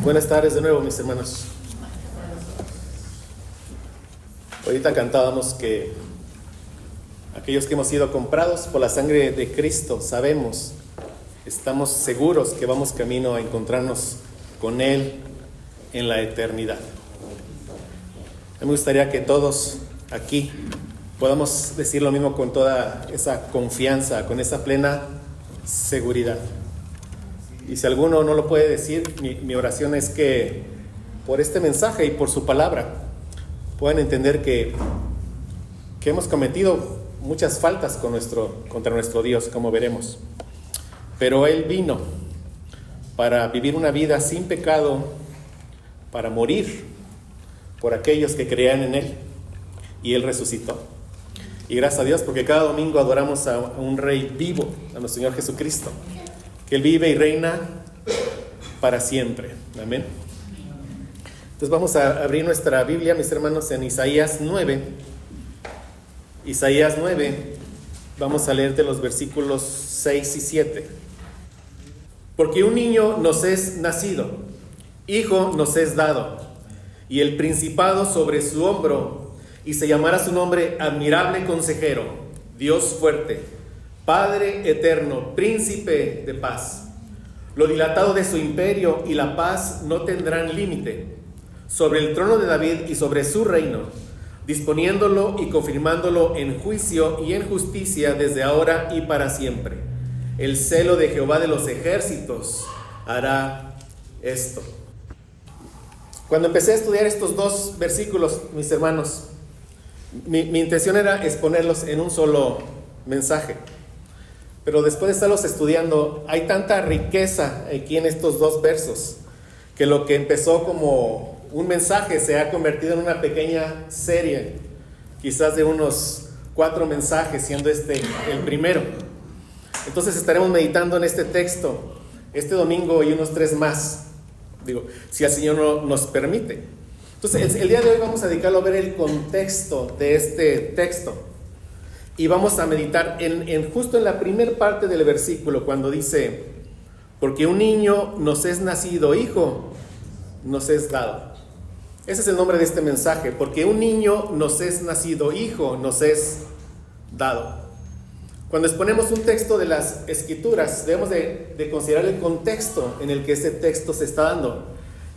Buenas tardes de nuevo, mis hermanos. Ahorita cantábamos que aquellos que hemos sido comprados por la sangre de Cristo, sabemos, estamos seguros que vamos camino a encontrarnos con Él en la eternidad. A mí me gustaría que todos aquí podamos decir lo mismo con toda esa confianza, con esa plena seguridad. Y si alguno no lo puede decir, mi oración es que por este mensaje y por su palabra puedan entender que hemos cometido muchas faltas contra nuestro Dios, como veremos. Pero Él vino para vivir una vida sin pecado, para morir por aquellos que creían en Él, y Él resucitó. Y gracias a Dios, porque cada domingo adoramos a un Rey vivo, a nuestro Señor Jesucristo, que Él vive y reina para siempre. Amén. Entonces vamos a abrir nuestra Biblia, mis hermanos, en Isaías 9. Isaías 9, vamos a leer de los versículos 6 y 7. Porque un niño nos es nacido, hijo nos es dado, y el principado sobre su hombro, y se llamará su nombre Admirable Consejero, Dios fuerte, Padre eterno, Príncipe de paz. Lo dilatado de su imperio y la paz no tendrán límite, sobre el trono de David y sobre su reino, disponiéndolo y confirmándolo en juicio y en justicia desde ahora y para siempre. El celo de Jehová de los ejércitos hará esto. Cuando empecé a estudiar estos dos versículos, mis hermanos, mi intención era exponerlos en un solo mensaje. Pero después de estarlos estudiando, hay tanta riqueza aquí en estos dos versos, que lo que empezó como un mensaje se ha convertido en una pequeña serie, quizás de unos 4 mensajes, siendo este el primero. Entonces estaremos meditando en este texto este domingo y unos 3 más, si el Señor nos permite. Entonces el día de hoy vamos a dedicarlo a ver el contexto de este texto. Y vamos a meditar justo en la primera parte del versículo, cuando dice: porque un niño nos es nacido, hijo nos es dado. Ese es el nombre de este mensaje, porque un niño nos es nacido, hijo nos es dado. Cuando exponemos un texto de las Escrituras, debemos de considerar el contexto en el que ese texto se está dando.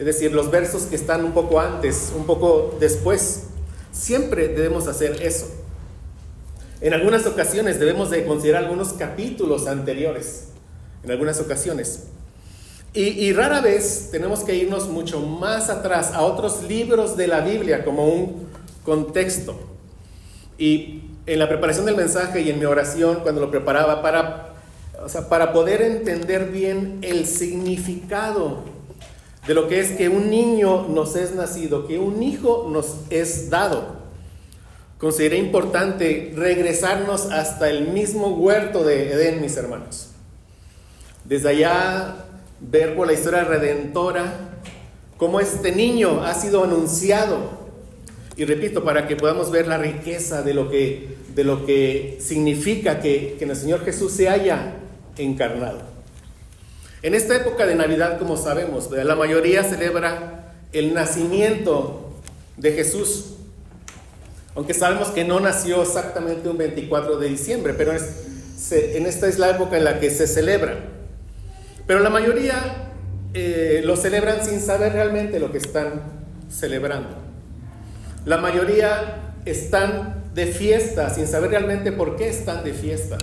Es decir, los versos que están un poco antes, un poco después. Siempre debemos hacer eso. En algunas ocasiones debemos de considerar algunos capítulos anteriores, en algunas ocasiones. Y rara vez tenemos que irnos mucho más atrás, a otros libros de la Biblia, como un contexto. Y en la preparación del mensaje y en mi oración, cuando lo preparaba, para poder entender bien el significado de lo que es que un niño nos es nacido, que un hijo nos es dado, consideré importante regresarnos hasta el mismo huerto de Edén, mis hermanos. Desde allá ver por la historia redentora cómo este niño ha sido anunciado. Y repito, para que podamos ver la riqueza de lo que significa que el Señor Jesús se haya encarnado. En esta época de Navidad, como sabemos, la mayoría celebra el nacimiento de Jesús. Aunque sabemos que no nació exactamente un 24 de diciembre, pero en esta es la época en la que se celebra. Pero la mayoría lo celebran sin saber realmente lo que están celebrando. La mayoría están de fiesta sin saber realmente por qué están de fiesta.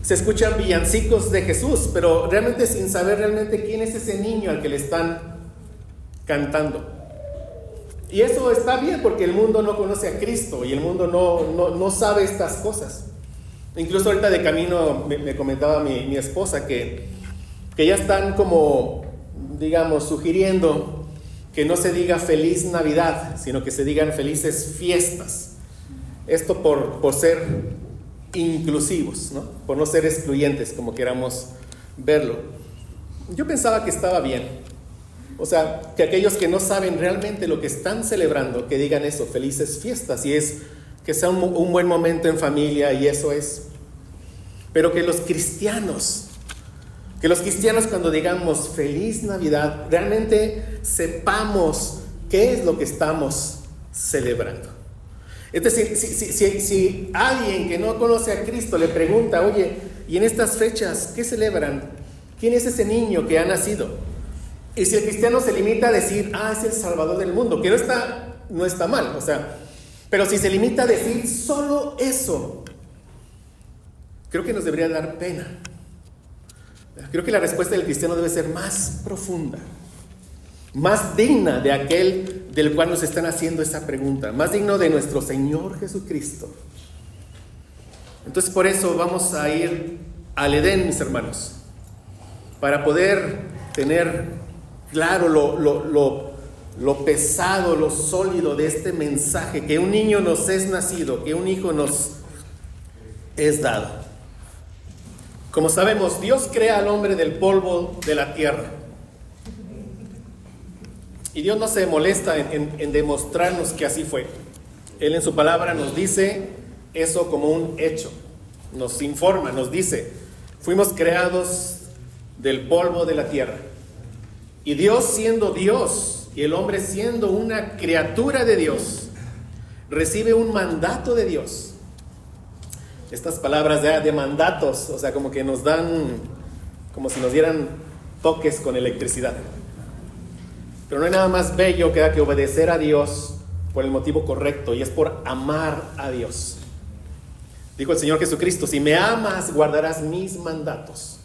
Se escuchan villancicos de Jesús, pero realmente sin saber realmente quién es ese niño al que le están cantando. Y eso está bien, porque el mundo no conoce a Cristo y el mundo no sabe estas cosas. Incluso ahorita de camino me comentaba mi esposa que ya están como, digamos, sugiriendo que no se diga feliz Navidad, sino que se digan felices fiestas. Esto por ser inclusivos, ¿no? Por no ser excluyentes, como queramos verlo. Yo pensaba que estaba bien. O sea, que aquellos que no saben realmente lo que están celebrando, que digan eso, felices fiestas, y es que sea un buen momento en familia, y eso es. Pero que los cristianos Que los cristianos, cuando digamos feliz Navidad, realmente sepamos qué es lo que estamos celebrando. Es decir, si alguien que no conoce a Cristo le pregunta, oye, ¿y en estas fechas qué celebran? ¿Quién es ese niño que ha nacido? Y si el cristiano se limita a decir, es el Salvador del mundo, que no está mal, pero si se limita a decir solo eso, creo que nos debería dar pena. Creo que la respuesta del cristiano debe ser más profunda, más digna de aquel del cual nos están haciendo esa pregunta, más digno de nuestro Señor Jesucristo. Entonces, por eso vamos a ir al Edén, mis hermanos, para poder tener claro lo pesado, lo sólido de este mensaje, que un niño nos es nacido, que un hijo nos es dado. Como sabemos, Dios crea al hombre del polvo de la tierra. Y Dios no se molesta en demostrarnos que así fue. Él en su palabra nos dice eso como un hecho. Nos informa, nos dice, fuimos creados del polvo de la tierra. Y Dios siendo Dios y el hombre siendo una criatura de Dios, recibe un mandato de Dios. Estas palabras de mandatos, como que nos dan, como si nos dieran toques con electricidad. Pero no hay nada más bello que obedecer a Dios por el motivo correcto, y es por amar a Dios. Dijo el Señor Jesucristo, si me amas, guardarás mis mandatos.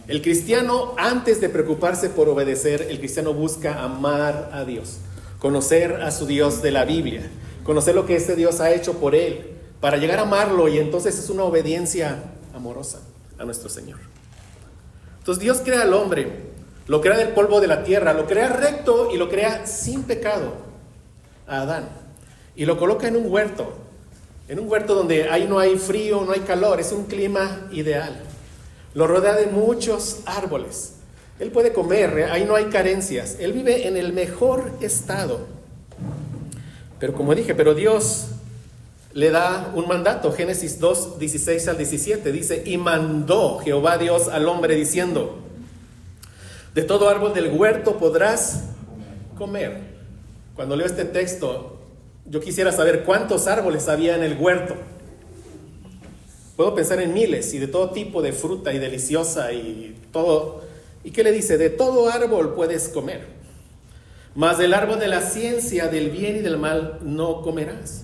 El cristiano, antes de preocuparse por obedecer, el cristiano busca amar a Dios, conocer a su Dios de la Biblia, conocer lo que ese Dios ha hecho por él, para llegar a amarlo, y entonces es una obediencia amorosa a nuestro Señor. Entonces Dios crea al hombre, lo crea del polvo de la tierra, lo crea recto y lo crea sin pecado a Adán, y lo coloca en un huerto donde ahí no hay frío, no hay calor, es un clima ideal. Lo rodea de muchos árboles, él puede comer, ahí no hay carencias, él vive en el mejor estado. Pero como dije, Dios le da un mandato. Génesis 2, 16 al 17 dice, y mandó Jehová Dios al hombre diciendo, de todo árbol del huerto podrás comer. Cuando leo este texto, yo quisiera saber cuántos árboles había en el huerto. Puedo pensar en miles y de todo tipo de fruta y deliciosa y todo. ¿Y qué le dice? De todo árbol puedes comer, mas del árbol de la ciencia del bien y del mal no comerás,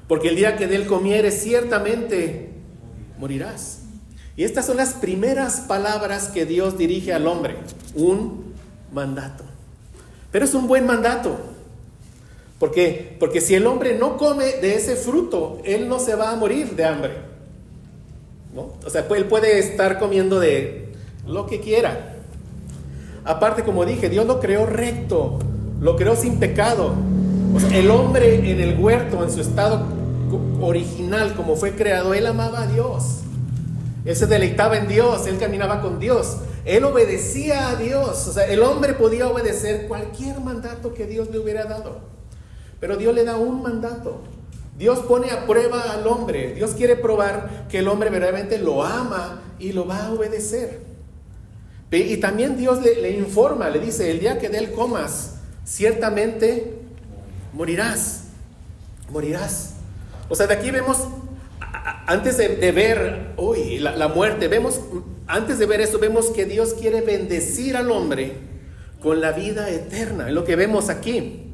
porque el día que de él comieres ciertamente morirás. Y estas son las primeras palabras que Dios dirige al hombre, un mandato. Pero es un buen mandato. ¿Por qué? Porque si el hombre no come de ese fruto, él no se va a morir de hambre, ¿no? Él puede estar comiendo de lo que quiera. Aparte, como dije, Dios lo creó recto, lo creó sin pecado. El hombre en el huerto, en su estado original, como fue creado, él amaba a Dios. Él se deleitaba en Dios, él caminaba con Dios, él obedecía a Dios. El hombre podía obedecer cualquier mandato que Dios le hubiera dado, pero Dios le da un mandato. Dios pone a prueba al hombre. Dios quiere probar que el hombre verdaderamente lo ama y lo va a obedecer. Y también Dios le informa, le dice, el día que de él comas, ciertamente morirás. De aquí vemos, antes de ver hoy la muerte, antes de ver eso, vemos que Dios quiere bendecir al hombre con la vida eterna. Es lo que vemos aquí.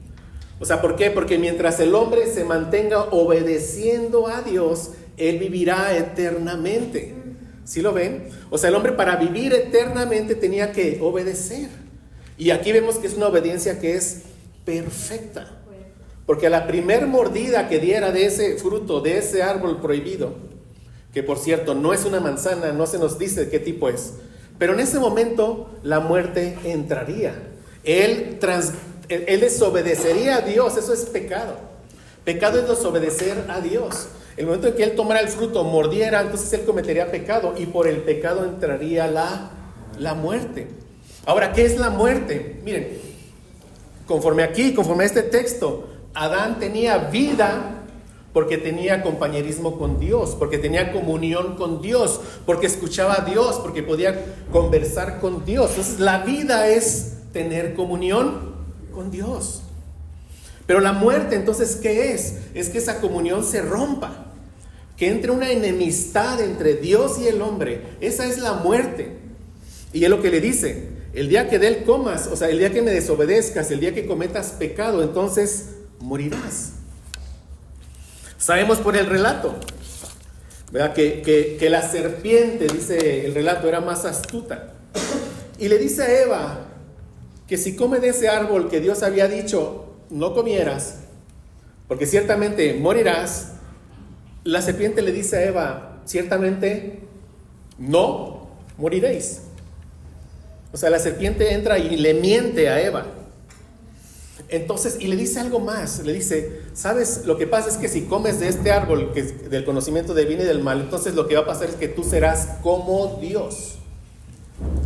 ¿Por qué? Porque mientras el hombre se mantenga obedeciendo a Dios, él vivirá eternamente. ¿Sí lo ven? El hombre para vivir eternamente tenía que obedecer. Y aquí vemos que es una obediencia que es perfecta. Porque a la primer mordida que diera de ese fruto, de ese árbol prohibido, que por cierto no es una manzana, no se nos dice qué tipo es, pero en ese momento la muerte entraría. Él desobedecería a Dios. Eso es pecado. Pecado es desobedecer a Dios. El momento en que él tomara el fruto, mordiera, entonces él cometería pecado, y por el pecado entraría la muerte. Ahora, ¿qué es la muerte? Miren, conforme a este texto, Adán tenía vida porque tenía compañerismo con Dios, porque tenía comunión con Dios, porque escuchaba a Dios, porque podía conversar con Dios. Entonces la vida es tener comunión con Dios. Pero la muerte, entonces, ¿qué es? Es que esa comunión se rompa, que entre una enemistad entre Dios y el hombre. Esa es la muerte. Y es lo que le dice: el día que de él comas, o sea, el día que me desobedezcas, el día que cometas pecado, entonces morirás. Sabemos por el relato, ¿verdad? Que la serpiente, dice el relato, era más astuta. Y le dice a Eva que si come de ese árbol que Dios había dicho no comieras, porque ciertamente morirás, la serpiente le dice a Eva: ciertamente no moriréis. O sea, la serpiente entra y le miente a Eva. Entonces, y le dice algo más, le dice: ¿sabes? Lo que pasa es que si comes de este árbol, que es del conocimiento del bien y del mal, entonces lo que va a pasar es que tú serás como Dios.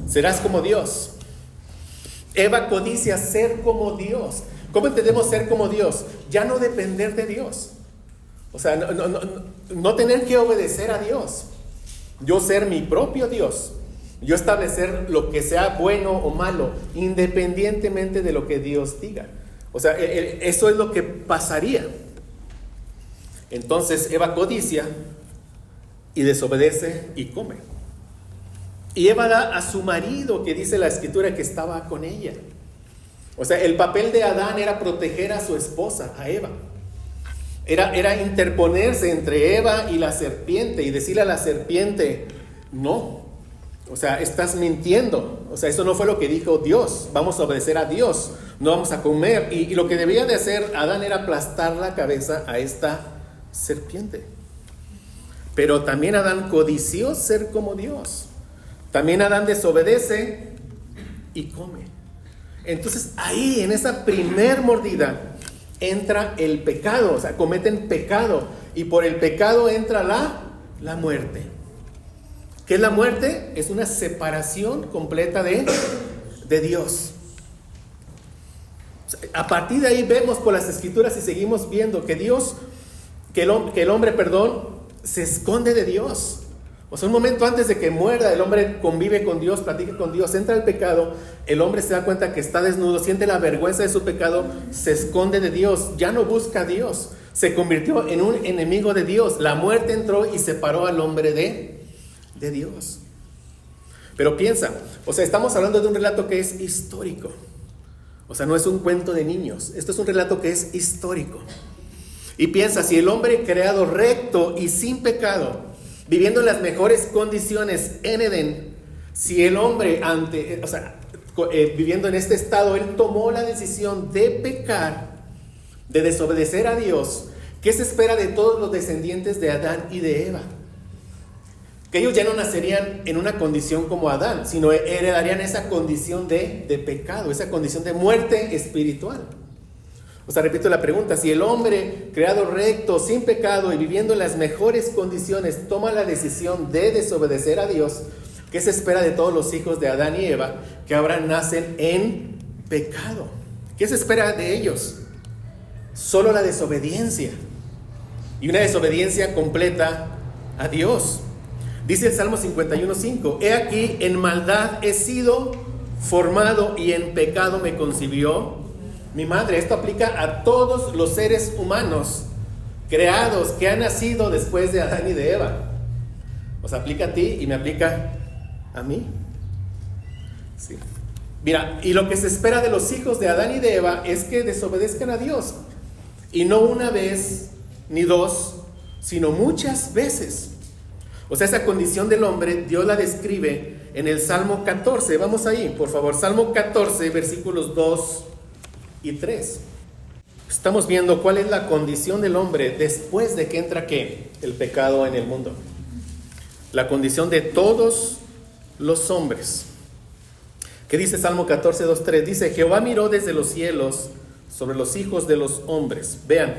Serás como Dios. Eva codicia ser como Dios. ¿Cómo entendemos ser como Dios? Ya no depender de Dios. O sea, no tener que obedecer a Dios. Yo ser mi propio Dios. Yo establecer lo que sea bueno o malo, independientemente de lo que Dios diga. O sea, eso es lo que pasaría. Entonces Eva codicia y desobedece y come. Y Eva da a su marido, que dice la escritura que estaba con ella. O sea, el papel de Adán era proteger a su esposa, a Eva. Era interponerse entre Eva y la serpiente y decirle a la serpiente: no, o sea, estás mintiendo. O sea, eso no fue lo que dijo Dios. Vamos a obedecer a Dios, no vamos a comer. Y lo que debía de hacer Adán era aplastar la cabeza a esta serpiente. Pero también Adán codició ser como Dios. También Adán desobedece y come. Entonces ahí, en esa primer mordida, entra el pecado. O sea, cometen pecado. Y por el pecado entra la muerte. ¿Qué es la muerte? Es una separación completa de Dios. O sea, a partir de ahí vemos por las escrituras y seguimos viendo que el hombre, se esconde de Dios. O sea, un momento antes de que muera, el hombre convive con Dios, platica con Dios, entra el pecado, el hombre se da cuenta que está desnudo, siente la vergüenza de su pecado, se esconde de Dios, ya no busca a Dios, se convirtió en un enemigo de Dios. La muerte entró y separó al hombre de Dios. Pero piensa, o sea, estamos hablando de un relato que es histórico. O sea, no es un cuento de niños, esto es un relato que es histórico. Y piensa, si el hombre creado recto y sin pecado, viviendo en las mejores condiciones en Edén, si el hombre viviendo en este estado, él tomó la decisión de pecar, de desobedecer a Dios, ¿qué se espera de todos los descendientes de Adán y de Eva? Que ellos ya no nacerían en una condición como Adán, sino heredarían esa condición de pecado, esa condición de muerte espiritual. O sea, repito la pregunta: si el hombre creado recto, sin pecado y viviendo en las mejores condiciones toma la decisión de desobedecer a Dios, ¿qué se espera de todos los hijos de Adán y Eva que ahora nacen en pecado? ¿Qué se espera de ellos? Solo la desobediencia, y una desobediencia completa a Dios. Dice el Salmo 51:5: he aquí, en maldad he sido formado y en pecado me concibió mi madre. Esto aplica a todos los seres humanos creados que han nacido después de Adán y de Eva. O sea, aplica a ti y me aplica a mí. Sí. Mira, y lo que se espera de los hijos de Adán y de Eva es que desobedezcan a Dios. Y no una vez ni dos, sino muchas veces. O sea, esa condición del hombre Dios la describe en el Salmo 14. Vamos ahí, por favor. Salmo 14, versículos 2 y 3. Estamos viendo cuál es la condición del hombre después de que entra ¿qué? El pecado en el mundo. La condición de todos los hombres. ¿Qué dice Salmo 14, 2, 3? Dice: Jehová miró desde los cielos sobre los hijos de los hombres. Vean,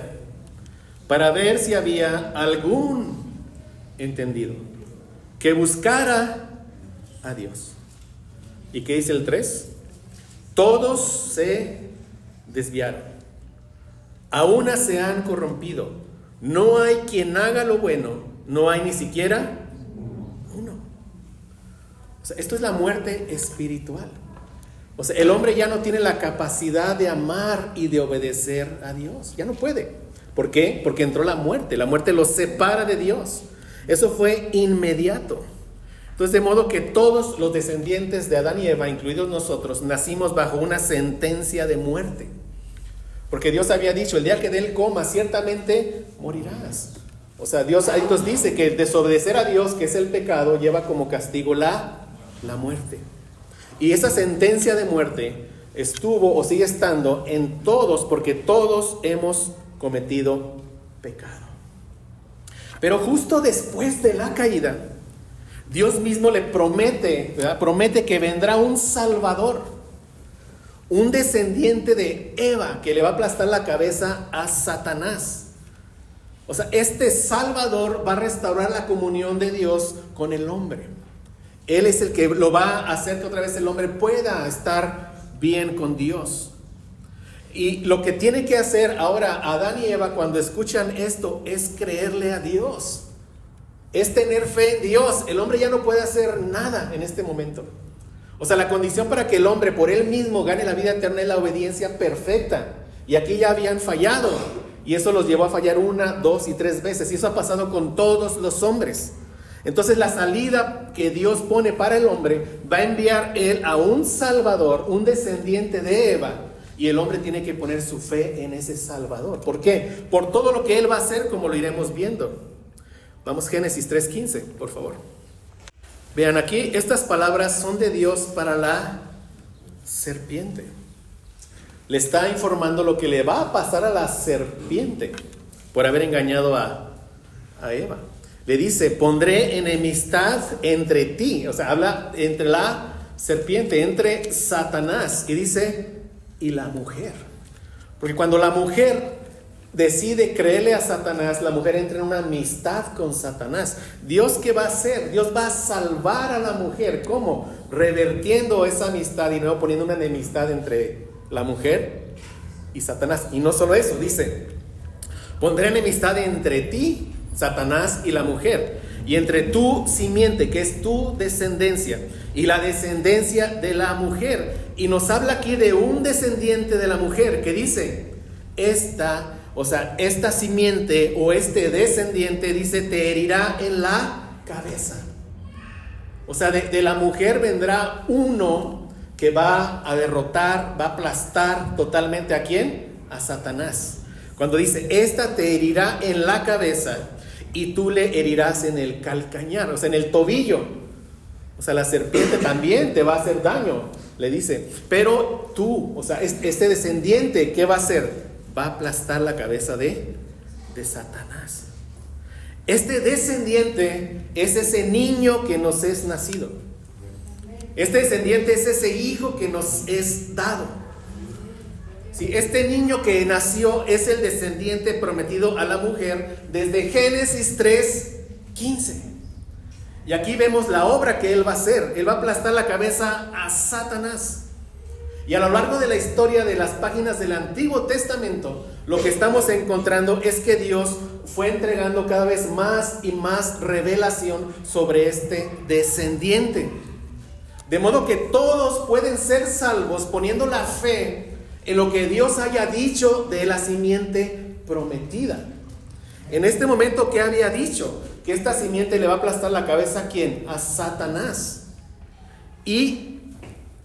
para ver si había algún entendido que buscara a Dios. ¿Y qué dice el 3? Todos se desviaron, a una se han corrompido, No hay quien haga lo bueno, no hay ni siquiera uno. O sea, esto es la muerte espiritual. O sea, el hombre ya no tiene la capacidad de amar y de obedecer a Dios. Ya no puede. ¿Por qué? Porque entró la muerte. La muerte los separa de Dios. Eso fue inmediato. Entonces, de modo que todos los descendientes de Adán y Eva, incluidos nosotros, nacimos bajo una sentencia de muerte. Porque Dios había dicho, el día que de él comas, ciertamente morirás. O sea, Dios ahí nos dice que desobedecer a Dios, que es el pecado, lleva como castigo la muerte. Y esa sentencia de muerte estuvo o sigue estando en todos, porque todos hemos cometido pecado. Pero justo después de la caída, Dios mismo le promete, ¿verdad? Promete que vendrá un Salvador, un descendiente de Eva que le va a aplastar la cabeza a Satanás. O sea, este Salvador va a restaurar la comunión de Dios con el hombre. Él es el que lo va a hacer que otra vez el hombre pueda estar bien con Dios. Y lo que tiene que hacer ahora Adán y Eva cuando escuchan esto es creerle a Dios. Es tener fe en Dios. El hombre ya no puede hacer nada en este momento. O sea, la condición para que el hombre por él mismo gane la vida eterna es la obediencia perfecta. Y aquí ya habían fallado. Y eso los llevó a fallar 1, 2 y 3 veces. Y eso ha pasado con todos los hombres. Entonces la salida que Dios pone para el hombre va a enviar él a un Salvador, un descendiente de Eva. Y el hombre tiene que poner su fe en ese Salvador. ¿Por qué? Por todo lo que él va a hacer, como lo iremos viendo. Vamos, Génesis 3:15, por favor. Vean aquí, estas palabras son de Dios para la serpiente. Le está informando lo que le va a pasar a la serpiente por haber engañado a Eva. Le dice, pondré enemistad entre ti. O sea, habla entre la serpiente, entre Satanás. Y dice, y la mujer. Porque cuando la mujer decide creerle a Satanás, la mujer entra en una amistad con Satanás. ¿Dios qué va a hacer? Dios va a salvar a la mujer. ¿Cómo? Revertiendo esa amistad y luego poniendo una enemistad entre la mujer y Satanás. Y no solo eso, dice, pondré enemistad entre ti, Satanás, y la mujer, y entre tu simiente, que es tu descendencia, y la descendencia de la mujer. Y nos habla aquí de un descendiente de la mujer que dice, esta simiente o este descendiente, dice, te herirá en la cabeza. O sea, de la mujer vendrá uno que va a derrotar, va a aplastar totalmente ¿a quién? A Satanás. Cuando dice, esta te herirá en la cabeza y tú le herirás en el calcañar, o sea, en el tobillo. O sea, la serpiente también te va a hacer daño, le dice. Pero tú, o sea, este descendiente, ¿qué va a hacer? Va a aplastar la cabeza de Satanás. Este descendiente es ese niño que nos es nacido. Este descendiente es ese hijo que nos es dado. Sí, este niño que nació es el descendiente prometido a la mujer desde Génesis 3:15. Y aquí vemos la obra que él va a hacer. Él va a aplastar la cabeza a Satanás. Y a lo largo de la historia de las páginas del Antiguo Testamento, lo que estamos encontrando es que Dios fue entregando cada vez más y más revelación sobre este descendiente. De modo que todos pueden ser salvos poniendo la fe en lo que Dios haya dicho de la simiente prometida. En este momento, ¿qué había dicho? Que esta simiente le va a aplastar la cabeza ¿a quién? A Satanás. Y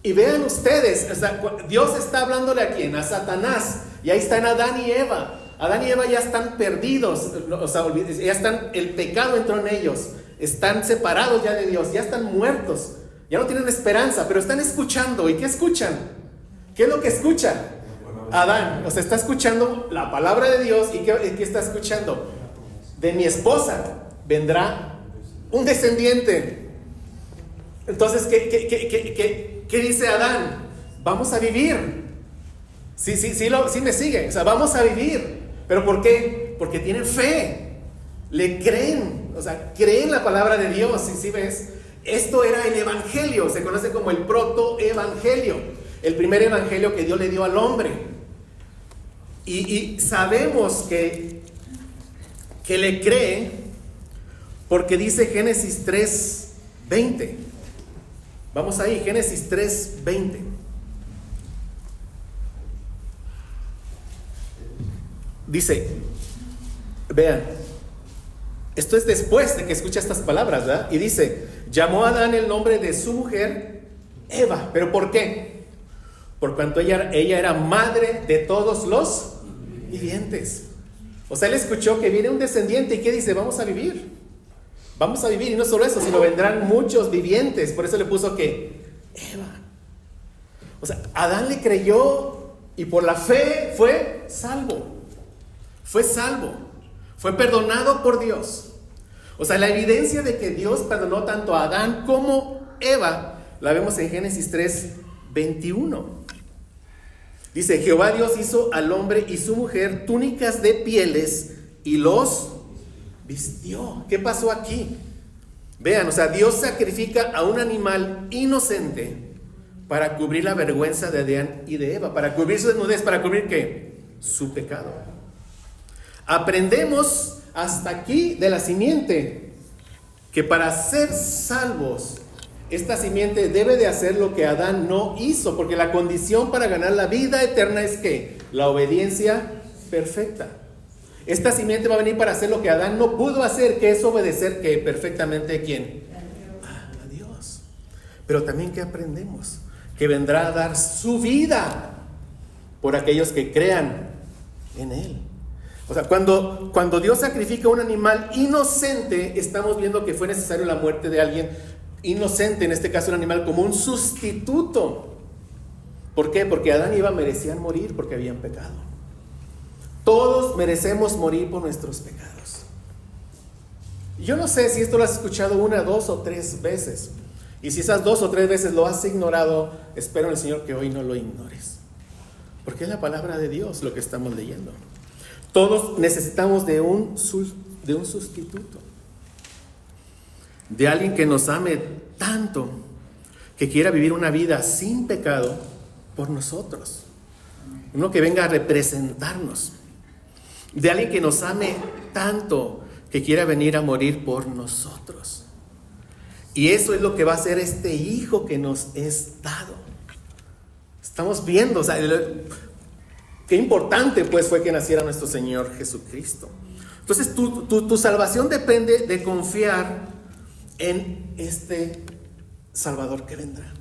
vean ustedes, o sea, Dios está hablándole ¿a quién? A Satanás. Y ahí están Adán y Eva. Adán y Eva ya están perdidos, o sea, ya están, el pecado entró en ellos. Están separados ya de Dios, ya están muertos. Ya no tienen esperanza, pero están escuchando. ¿Y qué escuchan? ¿Qué es lo que escuchan? Adán, o sea, está escuchando la palabra de Dios. ¿Y qué está escuchando? De mi esposa vendrá un descendiente. Entonces, ¿qué dice Adán? Vamos a vivir. Sí me sigue. O sea, vamos a vivir. ¿Pero por qué? Porque tienen fe. Le creen. O sea, creen la palabra de Dios. ¿Sí ves? Esto era el evangelio. Se conoce como el protoevangelio. El primer evangelio que Dios le dio al hombre. Y sabemos que que le cree porque dice Génesis 3:20. Vamos ahí, Génesis 3:20. Dice, vean, esto es después de que escucha estas palabras, ¿verdad? Y dice, llamó a Adán el nombre de su mujer, Eva. ¿Pero por qué? Por cuanto ella era madre de todos los vivientes. O sea, él escuchó que viene un descendiente y ¿qué dice? Vamos a vivir. Vamos a vivir. Y no solo eso, sino vendrán muchos vivientes. Por eso le puso que Eva. O sea, Adán le creyó y por la fe fue salvo. Fue salvo. Fue perdonado por Dios. O sea, la evidencia de que Dios perdonó tanto a Adán como Eva la vemos en Génesis 3:21. Dice, Jehová Dios hizo al hombre y su mujer túnicas de pieles y los vistió. ¿Qué pasó aquí? Vean, o sea, Dios sacrifica a un animal inocente para cubrir la vergüenza de Adán y de Eva, para cubrir su desnudez, para cubrir ¿qué? Su pecado. Aprendemos hasta aquí de la simiente que para ser salvos esta simiente debe de hacer lo que Adán no hizo, porque la condición para ganar la vida eterna es que la obediencia perfecta. Esta simiente va a venir para hacer lo que Adán no pudo hacer, que es obedecer que perfectamente ¿a quién? A Dios. Pero también que aprendemos que vendrá a dar su vida por aquellos que crean en Él. O sea, cuando Dios sacrifica un animal inocente, estamos viendo que fue necesario la muerte de alguien inocente, en este caso un animal, como un sustituto. ¿Por qué? Porque Adán y Eva merecían morir porque habían pecado. Todos merecemos morir por nuestros pecados. Yo no sé si esto lo has escuchado 1, 2 o 3 veces. Y si esas 2 o 3 veces lo has ignorado, espero en el Señor que hoy no lo ignores. Porque es la palabra de Dios lo que estamos leyendo. Todos necesitamos de un sustituto. De alguien que nos ame tanto, que quiera vivir una vida sin pecado por nosotros. Uno que venga a representarnos. De alguien que nos ame tanto, que quiera venir a morir por nosotros. Y eso es lo que va a hacer este Hijo que nos es dado. Estamos viendo, o sea, qué importante pues fue que naciera nuestro Señor Jesucristo. Entonces tu salvación depende de confiar en este Salvador que vendrá.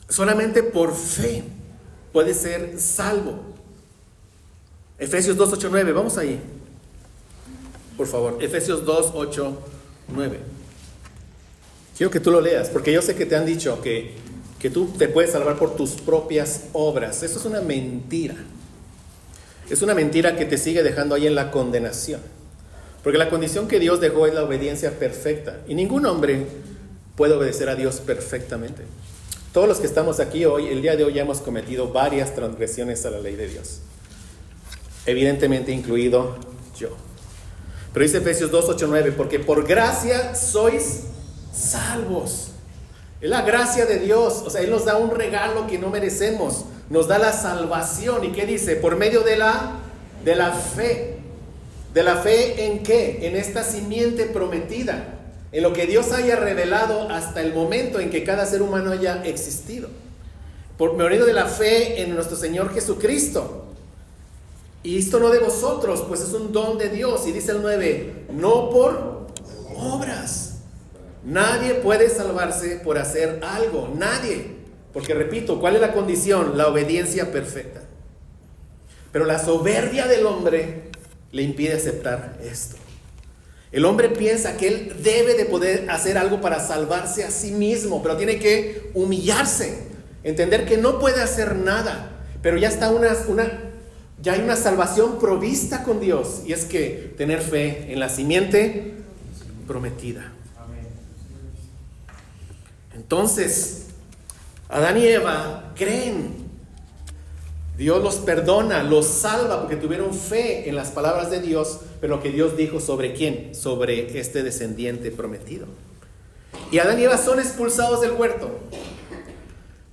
Solamente por fe puede ser salvo. Efesios 2, 8, 9, vamos ahí. Por favor, Efesios 2, 8, 9. Quiero que tú lo leas, porque yo sé que te han dicho que tú te puedes salvar por tus propias obras. Eso es una mentira. Es una mentira que te sigue dejando ahí en la condenación. Porque la condición que Dios dejó es la obediencia perfecta. Y ningún hombre puede obedecer a Dios perfectamente. Todos los que estamos aquí hoy, el día de hoy, ya hemos cometido varias transgresiones a la ley de Dios. Evidentemente incluido yo. Pero dice Efesios 2, 8, 9, porque por gracia sois salvos. Es la gracia de Dios. O sea, Él nos da un regalo que no merecemos. Nos da la salvación. ¿Y qué dice? Por medio de la fe. ¿De la fe en qué? En esta simiente prometida. En lo que Dios haya revelado hasta el momento en que cada ser humano haya existido. Por medio de la fe en nuestro Señor Jesucristo. Y esto no de vosotros, pues es un don de Dios. Y dice el 9, no por obras. Nadie puede salvarse por hacer algo. Nadie. Porque repito, ¿cuál es la condición? La obediencia perfecta. Pero la soberbia del hombre le impide aceptar esto. El hombre piensa que él debe de poder hacer algo para salvarse a sí mismo, pero tiene que humillarse, entender que no puede hacer nada, pero ya está ya hay una salvación provista con Dios, y es que tener fe en la simiente prometida. Entonces, Adán y Eva creen. Dios los perdona, los salva porque tuvieron fe en las palabras de Dios, pero lo que Dios dijo sobre quién, sobre este descendiente prometido. Y Adán y Eva son expulsados del huerto.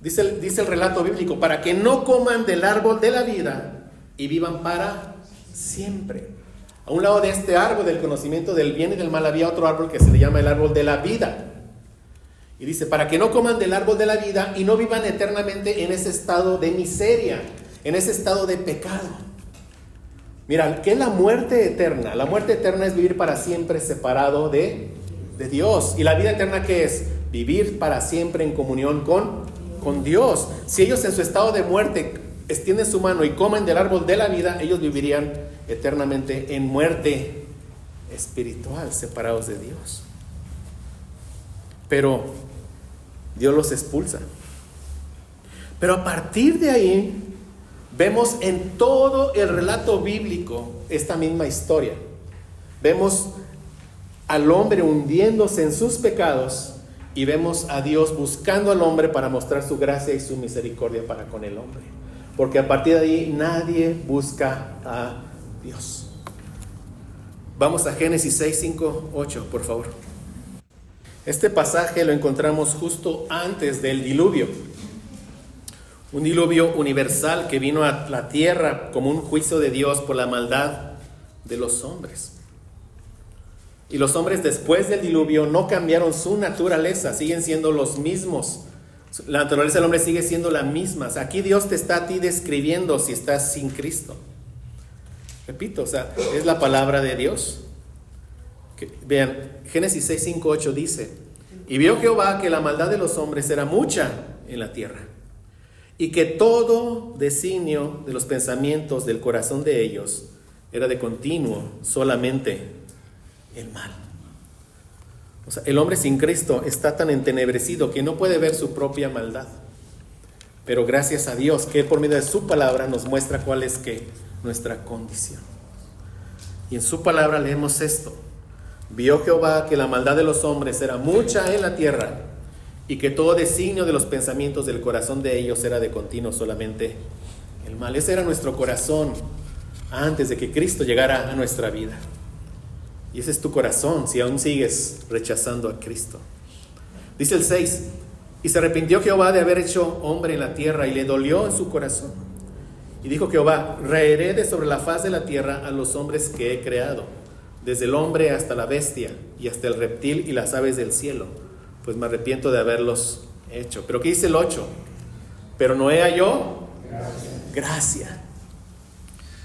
Dice el relato bíblico, para que no coman del árbol de la vida y vivan para siempre. A un lado de este árbol del conocimiento del bien y del mal había otro árbol que se le llama el árbol de la vida. Y dice, para que no coman del árbol de la vida y no vivan eternamente en ese estado de miseria, en ese estado de pecado. Mira, ¿qué es la muerte eterna? La muerte eterna es vivir para siempre separado de Dios. ¿Y la vida eterna qué es? Vivir para siempre en comunión con Dios. Si ellos en su estado de muerte extienden su mano y comen del árbol de la vida, ellos vivirían eternamente en muerte espiritual, separados de Dios. Pero Dios los expulsa. Pero a partir de ahí vemos en todo el relato bíblico esta misma historia. Vemos al hombre hundiéndose en sus pecados y vemos a Dios buscando al hombre para mostrar su gracia y su misericordia para con el hombre. Porque a partir de ahí nadie busca a Dios. Vamos a Génesis 6, 5, 8, por favor. Este pasaje lo encontramos justo antes del diluvio. Un diluvio universal que vino a la tierra como un juicio de Dios por la maldad de los hombres. Y los hombres después del diluvio no cambiaron su naturaleza, siguen siendo los mismos. La naturaleza del hombre sigue siendo la misma. O sea, aquí Dios te está a ti describiendo si estás sin Cristo. Repito, o sea, es la palabra de Dios. Vean, Génesis 6, 5, 8 dice: y vio Jehová que la maldad de los hombres era mucha en la tierra, y que todo designio de los pensamientos del corazón de ellos era de continuo solamente el mal. O sea, el hombre sin Cristo está tan entenebrecido que no puede ver su propia maldad. Pero gracias a Dios que por medio de su palabra nos muestra cuál es nuestra condición. Y en su palabra leemos esto: vio Jehová que la maldad de los hombres era mucha en la tierra, y que todo designio de los pensamientos del corazón de ellos era de continuo solamente el mal. Ese era nuestro corazón antes de que Cristo llegara a nuestra vida. Y ese es tu corazón si aún sigues rechazando a Cristo. Dice el 6: y se arrepintió Jehová de haber hecho hombre en la tierra, y le dolió en su corazón. Y dijo Jehová: raeré de sobre la faz de la tierra a los hombres que he creado, desde el hombre hasta la bestia, y hasta el reptil y las aves del cielo, pues me arrepiento de haberlos hecho. Pero ¿qué dice el 8? Pero Noé halló gracia.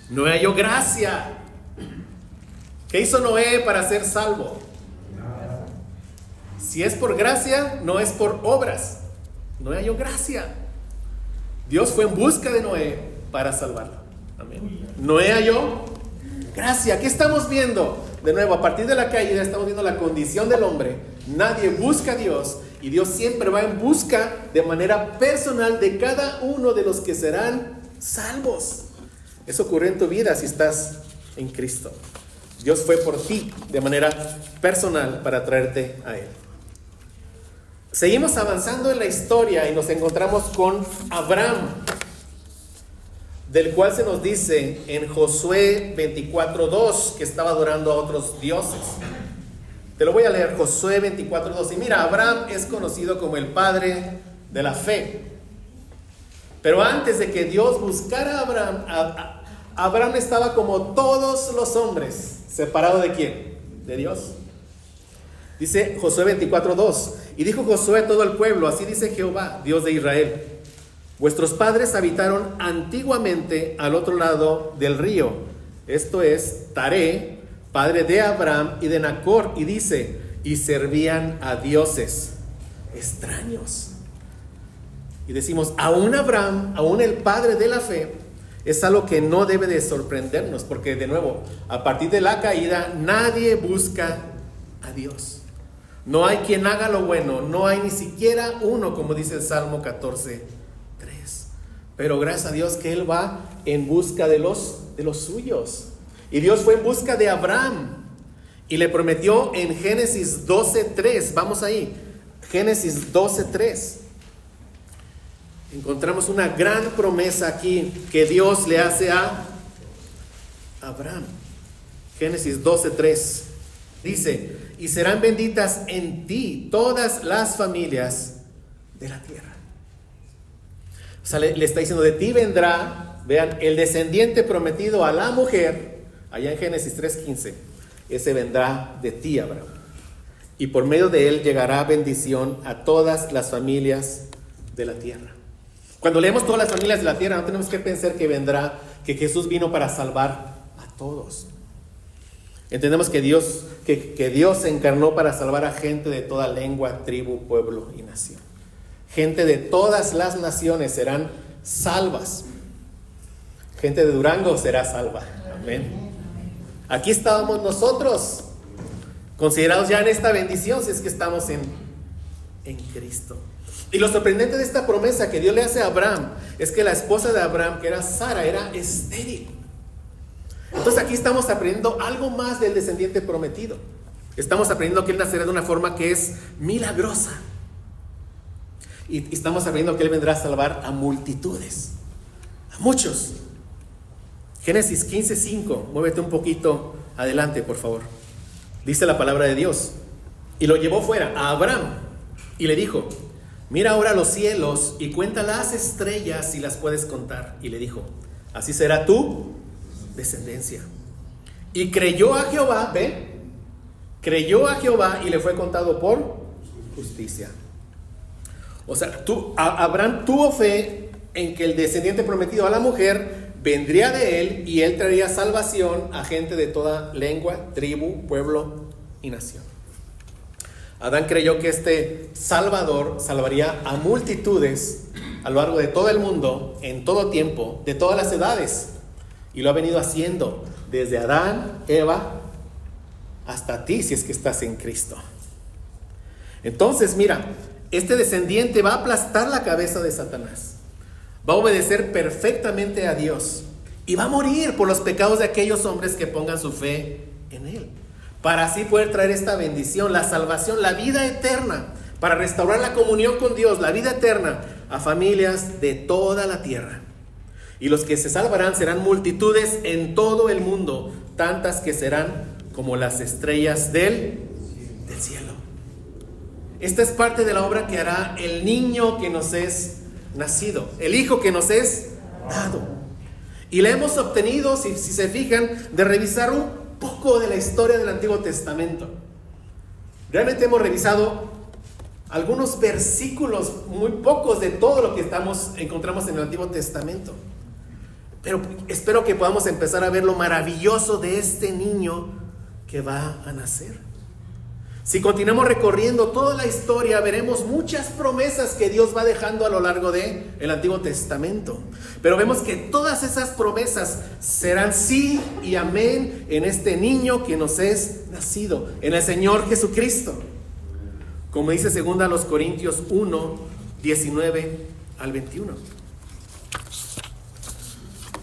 Noé halló gracia. ¿Qué hizo Noé para ser salvo? Si es por gracia, no es por obras. Noé halló gracia. Dios fue en busca de Noé para salvarlo. Amén. Noé halló gracia. ¿Qué estamos viendo? De nuevo, a partir de la caída estamos viendo la condición del hombre. Nadie busca a Dios, y Dios siempre va en busca de manera personal de cada uno de los que serán salvos. Eso ocurre en tu vida si estás en Cristo. Dios fue por ti de manera personal para traerte a Él. Seguimos avanzando en la historia y nos encontramos con Abraham, del cual se nos dice en Josué 24:2 que estaba adorando a otros dioses. Te lo voy a leer, Josué 24:2. Y mira, Abraham es conocido como el padre de la fe. Pero antes de que Dios buscara a Abraham, Abraham estaba como todos los hombres, separado ¿de quién? De Dios. Dice Josué 24:2: y dijo Josué a todo el pueblo: así dice Jehová, Dios de Israel: vuestros padres habitaron antiguamente al otro lado del río, esto es Taré, padre de Abraham y de Nacor, y dice: y servían a dioses extraños. Y decimos, aún Abraham, aún el padre de la fe, es algo que no debe de sorprendernos, porque de nuevo, a partir de la caída, nadie busca a Dios. No hay quien haga lo bueno, no hay ni siquiera uno, como dice el Salmo 14:3. Pero gracias a Dios que Él va en busca de los suyos. Y Dios fue en busca de Abraham y le prometió en Génesis 12:3. Vamos ahí, Génesis 12:3. Encontramos una gran promesa aquí que Dios le hace a Abraham. Génesis 12:3 dice: y serán benditas en ti todas las familias de la tierra. O sea, le está diciendo, de ti vendrá, vean, el descendiente prometido a la mujer, allá en Génesis 3:15, ese vendrá de ti, Abraham. Y por medio de él llegará bendición a todas las familias de la tierra. Cuando leemos todas las familias de la tierra, no tenemos que pensar que Jesús vino para salvar a todos. Entendemos que Dios se encarnó para salvar a gente de toda lengua, tribu, pueblo y nación. Gente de todas las naciones serán salvas. Gente de Durango será salva. Amén. Aquí estábamos nosotros, considerados ya en esta bendición, si es que estamos en Cristo. Y lo sorprendente de esta promesa que Dios le hace a Abraham es que la esposa de Abraham, que era Sara, era estéril. Entonces aquí estamos aprendiendo algo más del descendiente prometido. Estamos aprendiendo que él nacerá de una forma que es milagrosa. Y estamos aprendiendo que él vendrá a salvar a multitudes, a muchos. Génesis 15:5, muévete un poquito adelante, por favor. Dice la palabra de Dios: y lo llevó fuera a Abraham y le dijo: mira ahora los cielos y cuenta las estrellas si las puedes contar. Y le dijo: así será tu descendencia. Y creyó a Jehová, creyó a Jehová y le fue contado por justicia. O sea, Abraham tuvo fe en que el descendiente prometido a la mujer vendría de él y él traería salvación a gente de toda lengua, tribu, pueblo y nación. Adán creyó que este Salvador salvaría a multitudes a lo largo de todo el mundo, en todo tiempo, de todas las edades. Y lo ha venido haciendo desde Adán, Eva, hasta ti, si es que estás en Cristo. Entonces, mira, este descendiente va a aplastar la cabeza de Satanás. Va a obedecer perfectamente a Dios. Y va a morir por los pecados de aquellos hombres que pongan su fe en él. Para así poder traer esta bendición, la salvación, la vida eterna. Para restaurar la comunión con Dios, la vida eterna, a familias de toda la tierra. Y los que se salvarán serán multitudes en todo el mundo, tantas que serán como las estrellas del cielo. Esta es parte de la obra que hará el niño que nos es nacido, el hijo que nos es dado. Y la hemos obtenido, si se fijan, de revisar un poco de la historia del Antiguo Testamento. Realmente hemos revisado algunos versículos, muy pocos de todo lo que encontramos en el Antiguo Testamento. Pero espero que podamos empezar a ver lo maravilloso de este niño que va a nacer. Si continuamos recorriendo toda la historia, veremos muchas promesas que Dios va dejando a lo largo del Antiguo Testamento. Pero vemos que todas esas promesas serán sí y amén en este niño que nos es nacido, en el Señor Jesucristo. Como dice 2 Corintios 1, 19 al 21.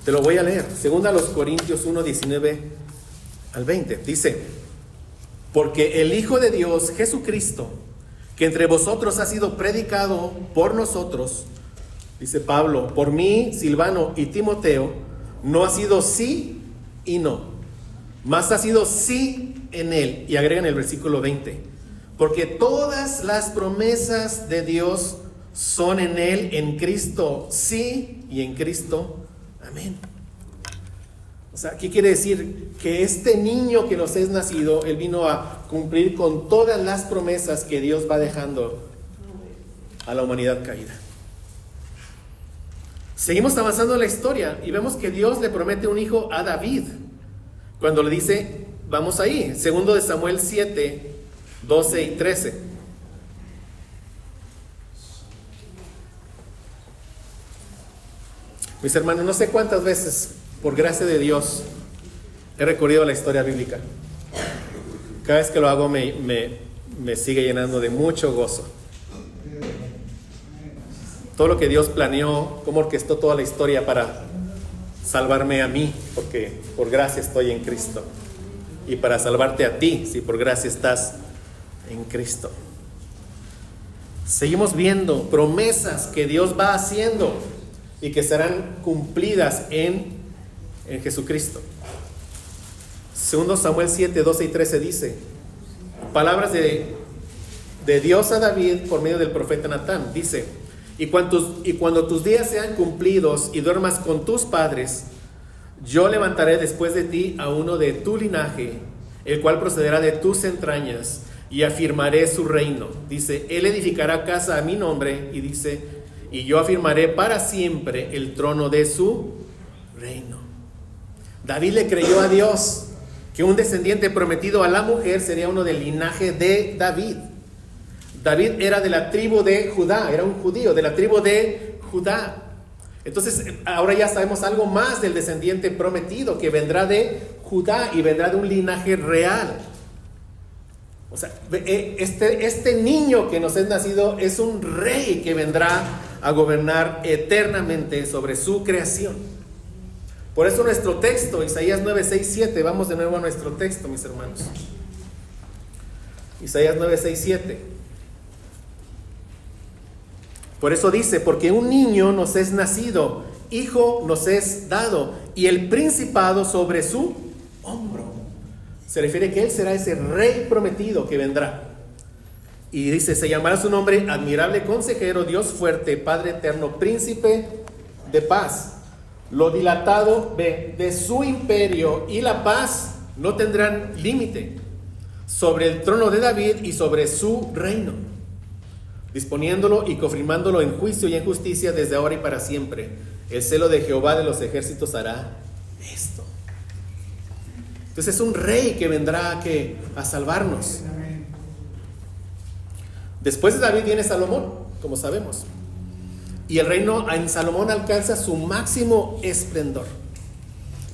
Te lo voy a leer. 2 Corintios 1, 19 al 20. Dice: porque el Hijo de Dios, Jesucristo, que entre vosotros ha sido predicado por nosotros, dice Pablo, por mí, Silvano y Timoteo, no ha sido sí y no, mas ha sido sí en él. Y agrega en el versículo 20, porque todas las promesas de Dios son en él, en Cristo sí y en Cristo amén. O sea, ¿qué quiere decir? Que este niño que nos es nacido, él vino a cumplir con todas las promesas que Dios va dejando a la humanidad caída. Seguimos avanzando en la historia y vemos que Dios le promete un hijo a David. Cuando le dice, vamos ahí, 2 de Samuel 7, 12 y 13. Mis hermanos, no sé cuántas veces, por gracia de Dios, he recorrido la historia bíblica. Cada vez que lo hago me sigue llenando de mucho gozo. Todo lo que Dios planeó, cómo orquestó toda la historia para salvarme a mí, porque por gracia estoy en Cristo. Y para salvarte a ti, si por gracia estás en Cristo. Seguimos viendo promesas que Dios va haciendo y que serán cumplidas en Jesucristo. 2 Samuel 7, 12 y 13 dice, palabras de Dios a David por medio del profeta Natán. Dice, y cuando tus días sean cumplidos y duermas con tus padres, yo levantaré después de ti a uno de tu linaje, el cual procederá de tus entrañas, y afirmaré su reino. Dice, él edificará casa a mi nombre, y dice, y yo afirmaré para siempre el trono de su reino. David le creyó a Dios que un descendiente prometido a la mujer sería uno del linaje de David. David era de la tribu de Judá, era un judío de la tribu de Judá. Entonces ahora ya sabemos algo más del descendiente prometido, que vendrá de Judá y vendrá de un linaje real. O sea, este niño que nos es nacido es un rey que vendrá a gobernar eternamente sobre su creación. Por eso nuestro texto, Isaías 9, 6, 7, vamos de nuevo a nuestro texto, mis hermanos. Isaías 9, 6, 7. Por eso dice, porque un niño nos es nacido, hijo nos es dado, y el principado sobre su hombro. Se refiere que él será ese rey prometido que vendrá. Y dice, se llamará su nombre admirable consejero, Dios fuerte, Padre eterno, príncipe de paz. Lo dilatado de su imperio y la paz no tendrán límite sobre el trono de David y sobre su reino, disponiéndolo y confirmándolo en juicio y en justicia desde ahora y para siempre. El celo de Jehová de los ejércitos hará esto. Entonces es un rey que vendrá a salvarnos. Después de David viene Salomón, como sabemos. Y el reino en Salomón alcanza su máximo esplendor.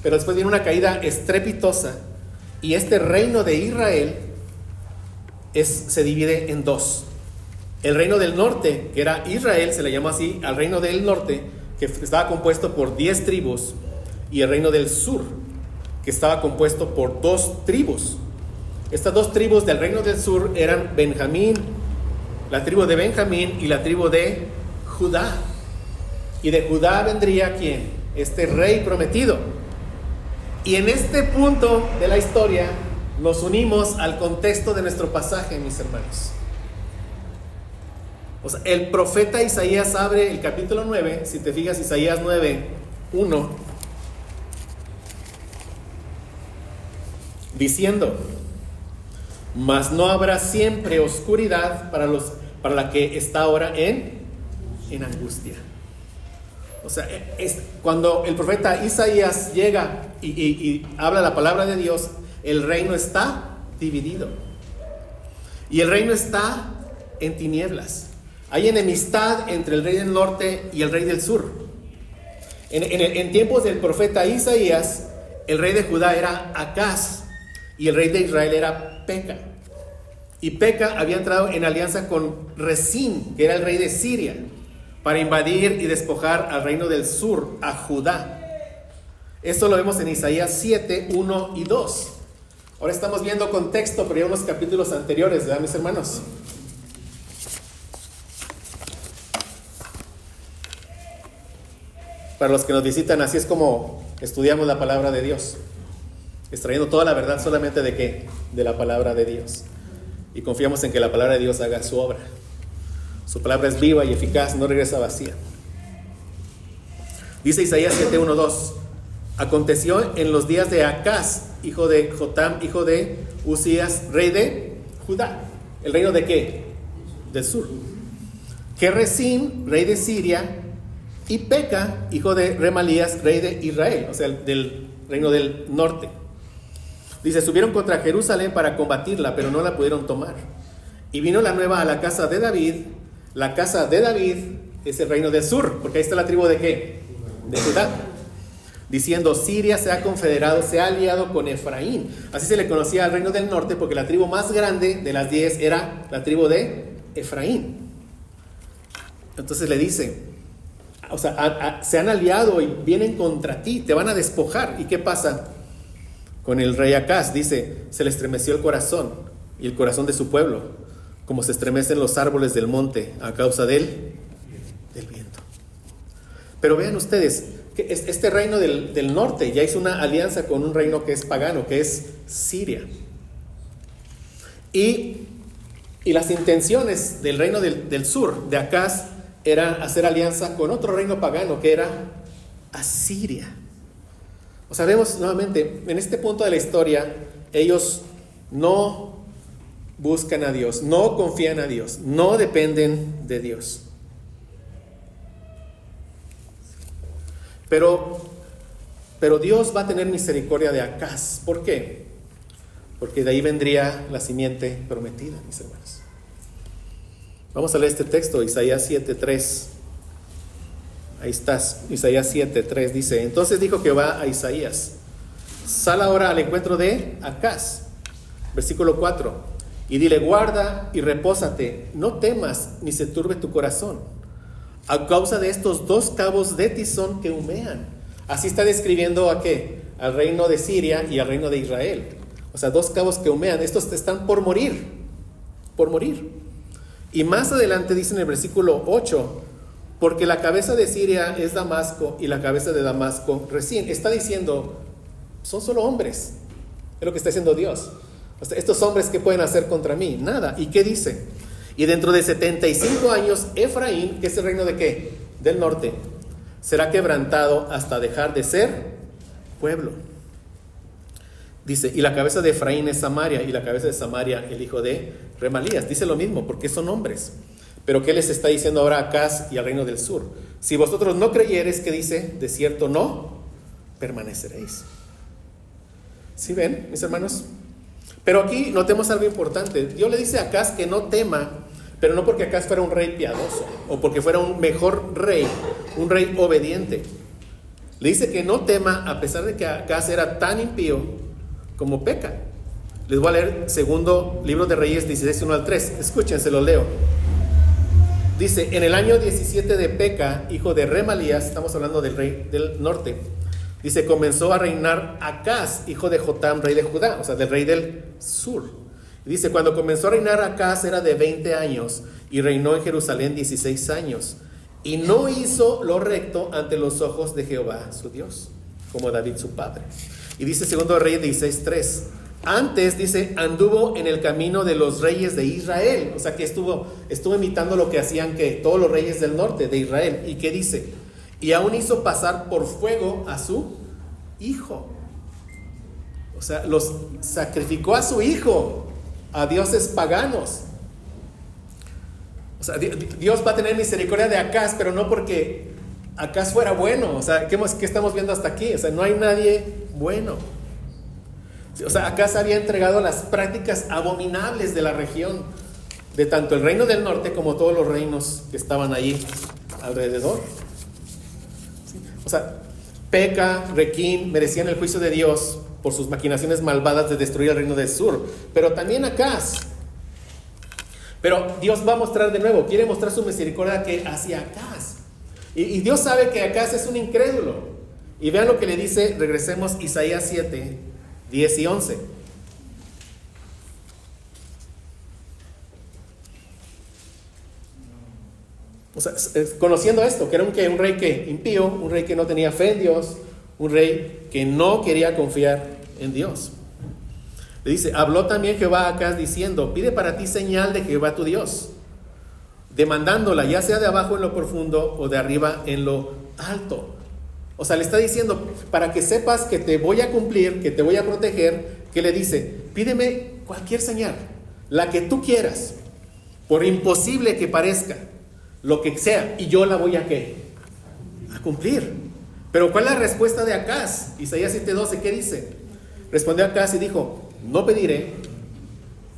Pero después viene una caída estrepitosa. Y este reino de Israel se divide en dos. El reino del norte, que era Israel, se le llamó así al reino del norte, que estaba compuesto por 10 tribus. Y el reino del sur, que estaba compuesto por 2 tribus. Estas 2 tribus del reino del sur eran Benjamín, la tribu de Benjamín y la tribu de Judá. Y de Judá vendría ¿quién? Este rey prometido. Y en este punto de la historia nos unimos al contexto de nuestro pasaje, mis hermanos. O sea, el profeta Isaías abre el capítulo 9, si te fijas, Isaías 9, 1, diciendo, mas no habrá siempre oscuridad para la que está ahora en angustia. O sea, cuando el profeta Isaías llega y habla la palabra de Dios, el reino está dividido. Y el reino está en tinieblas. Hay enemistad entre el rey del norte y el rey del sur. En tiempos del profeta Isaías, el rey de Judá era Acaz y el rey de Israel era Peca. Y Peca había entrado en alianza con Resín, que era el rey de Siria, para invadir y despojar al reino del sur, a Judá. Esto lo vemos en Isaías 7, 1 y 2. Ahora estamos viendo contexto, pero ya unos capítulos anteriores, ¿verdad, mis hermanos? Para los que nos visitan, así es como estudiamos la palabra de Dios, extrayendo toda la verdad solamente de ¿qué? De la palabra de Dios. Y confiamos en que la palabra de Dios haga su obra. Su palabra es viva y eficaz, no regresa vacía. Dice Isaías 7, 1, 2. Aconteció en los días de Acaz, hijo de Jotam, hijo de Usías, rey de Judá. ¿El reino de qué? Del sur. Que Resín, rey de Siria, y Peca, hijo de Remalías, rey de Israel, o sea, del reino del norte. Dice, subieron contra Jerusalén para combatirla, pero no la pudieron tomar. Y vino la nueva a la casa de David. La casa de David es el reino del sur, porque ahí está la tribu de ¿qué? De Judá. Diciendo, Siria se ha confederado, se ha aliado con Efraín. Así se le conocía al reino del norte, porque la tribu más grande de las 10 era la tribu de Efraín. Entonces le dice, o sea, se han aliado y vienen contra ti, te van a despojar. ¿Y qué pasa con el rey Acaz? Dice, se le estremeció el corazón y el corazón de su pueblo, como se estremecen los árboles del monte a causa del viento. Pero vean ustedes, que este reino del norte ya hizo una alianza con un reino que es pagano, que es Siria. Y las intenciones del reino del sur, de Acaz, era hacer alianza con otro reino pagano, que era Asiria. O sea, vemos nuevamente, en este punto de la historia, ellos no buscan a Dios, no confían a Dios, no dependen de Dios. Pero Dios va a tener misericordia de Acaz. ¿Por qué? Porque de ahí vendría la simiente prometida, mis hermanos. Vamos a leer este texto, Isaías 7:3. Ahí estás, Isaías 7:3 dice: entonces dijo Jehová a Isaías: sal ahora al encuentro de Acaz. Versículo 4: y dile, guarda y repósate, no temas ni se turbe tu corazón, a causa de estos dos cabos de tizón que humean. Así está describiendo a qué, al reino de Siria y al reino de Israel. O sea, dos cabos que humean, estos están por morir, por morir. Y más adelante dice en el versículo 8: porque la cabeza de Siria es Damasco y la cabeza de Damasco Resín. Está diciendo, son solo hombres, es lo que está diciendo Dios. O sea, estos hombres, ¿qué pueden hacer contra mí? Nada. ¿Y qué dice? Y dentro de 75 años, Efraín, que es el reino de qué, del norte, será quebrantado hasta dejar de ser pueblo. Dice, y la cabeza de Efraín es Samaria, y la cabeza de Samaria el hijo de Remalías. Dice lo mismo, porque son hombres. Pero ¿qué les está diciendo ahora a Acaz y al reino del sur? Si vosotros no creyereis, ¿qué dice? De cierto no permaneceréis. ¿Sí ven, mis hermanos? Pero aquí notemos algo importante. Dios le dice a Acaz que no tema, pero no porque Acaz fuera un rey piadoso, o porque fuera un mejor rey, un rey obediente. Le dice que no tema a pesar de que Acaz era tan impío como peca. Les voy a leer segundo libro de Reyes 16, 1 al 3. Escuchen, se lo leo. Dice, en el año 17 de Peca, hijo de Remalías, estamos hablando del rey del norte, dice, comenzó a reinar Acaz, hijo de Jotam, rey de Judá, o sea, del rey del sur. Y dice, cuando comenzó a reinar Acaz era de 20 años y reinó en Jerusalén 16 años. Y no hizo lo recto ante los ojos de Jehová, su Dios, como David su padre. Y dice segundo Reyes 16:3. Antes, dice, anduvo en el camino de los reyes de Israel. O sea que estuvo imitando lo que hacían que todos los reyes del norte de Israel. ¿Y qué dice? Y aún hizo pasar por fuego a su hijo. O sea, los sacrificó a su hijo a dioses paganos. O sea, Dios va a tener misericordia de Acaz, pero no porque Acaz fuera bueno. O sea, ¿qué estamos viendo hasta aquí? O sea, no hay nadie bueno. O sea, Acaz había entregado las prácticas abominables de la región, de tanto el reino del norte como todos los reinos que estaban allí alrededor. O sea, Peca, Requín merecían el juicio de Dios por sus maquinaciones malvadas de destruir el reino del sur, pero también Acaz. Pero Dios va a mostrar de nuevo, quiere mostrar su misericordia que hacia Acaz. Y Dios sabe que Acaz es un incrédulo. Y vean lo que le dice, regresemos, Isaías 7, 10 y 11. O sea, conociendo esto, que era un rey que impío, un rey que no tenía fe en Dios, un rey que no quería confiar en Dios. Le dice, habló también Jehová a Acaz diciendo, pide para ti señal de Jehová tu Dios, demandándola ya sea de abajo en lo profundo o de arriba en lo alto. O sea, le está diciendo, para que sepas que te voy a cumplir, que te voy a proteger, que le dice, pídeme cualquier señal, la que tú quieras, por imposible que parezca, lo que sea, y yo la voy a ¿qué? A cumplir. Pero ¿cuál es la respuesta de Acaz? Isaías 7:12, ¿qué dice? Respondió Acaz y dijo, no pediré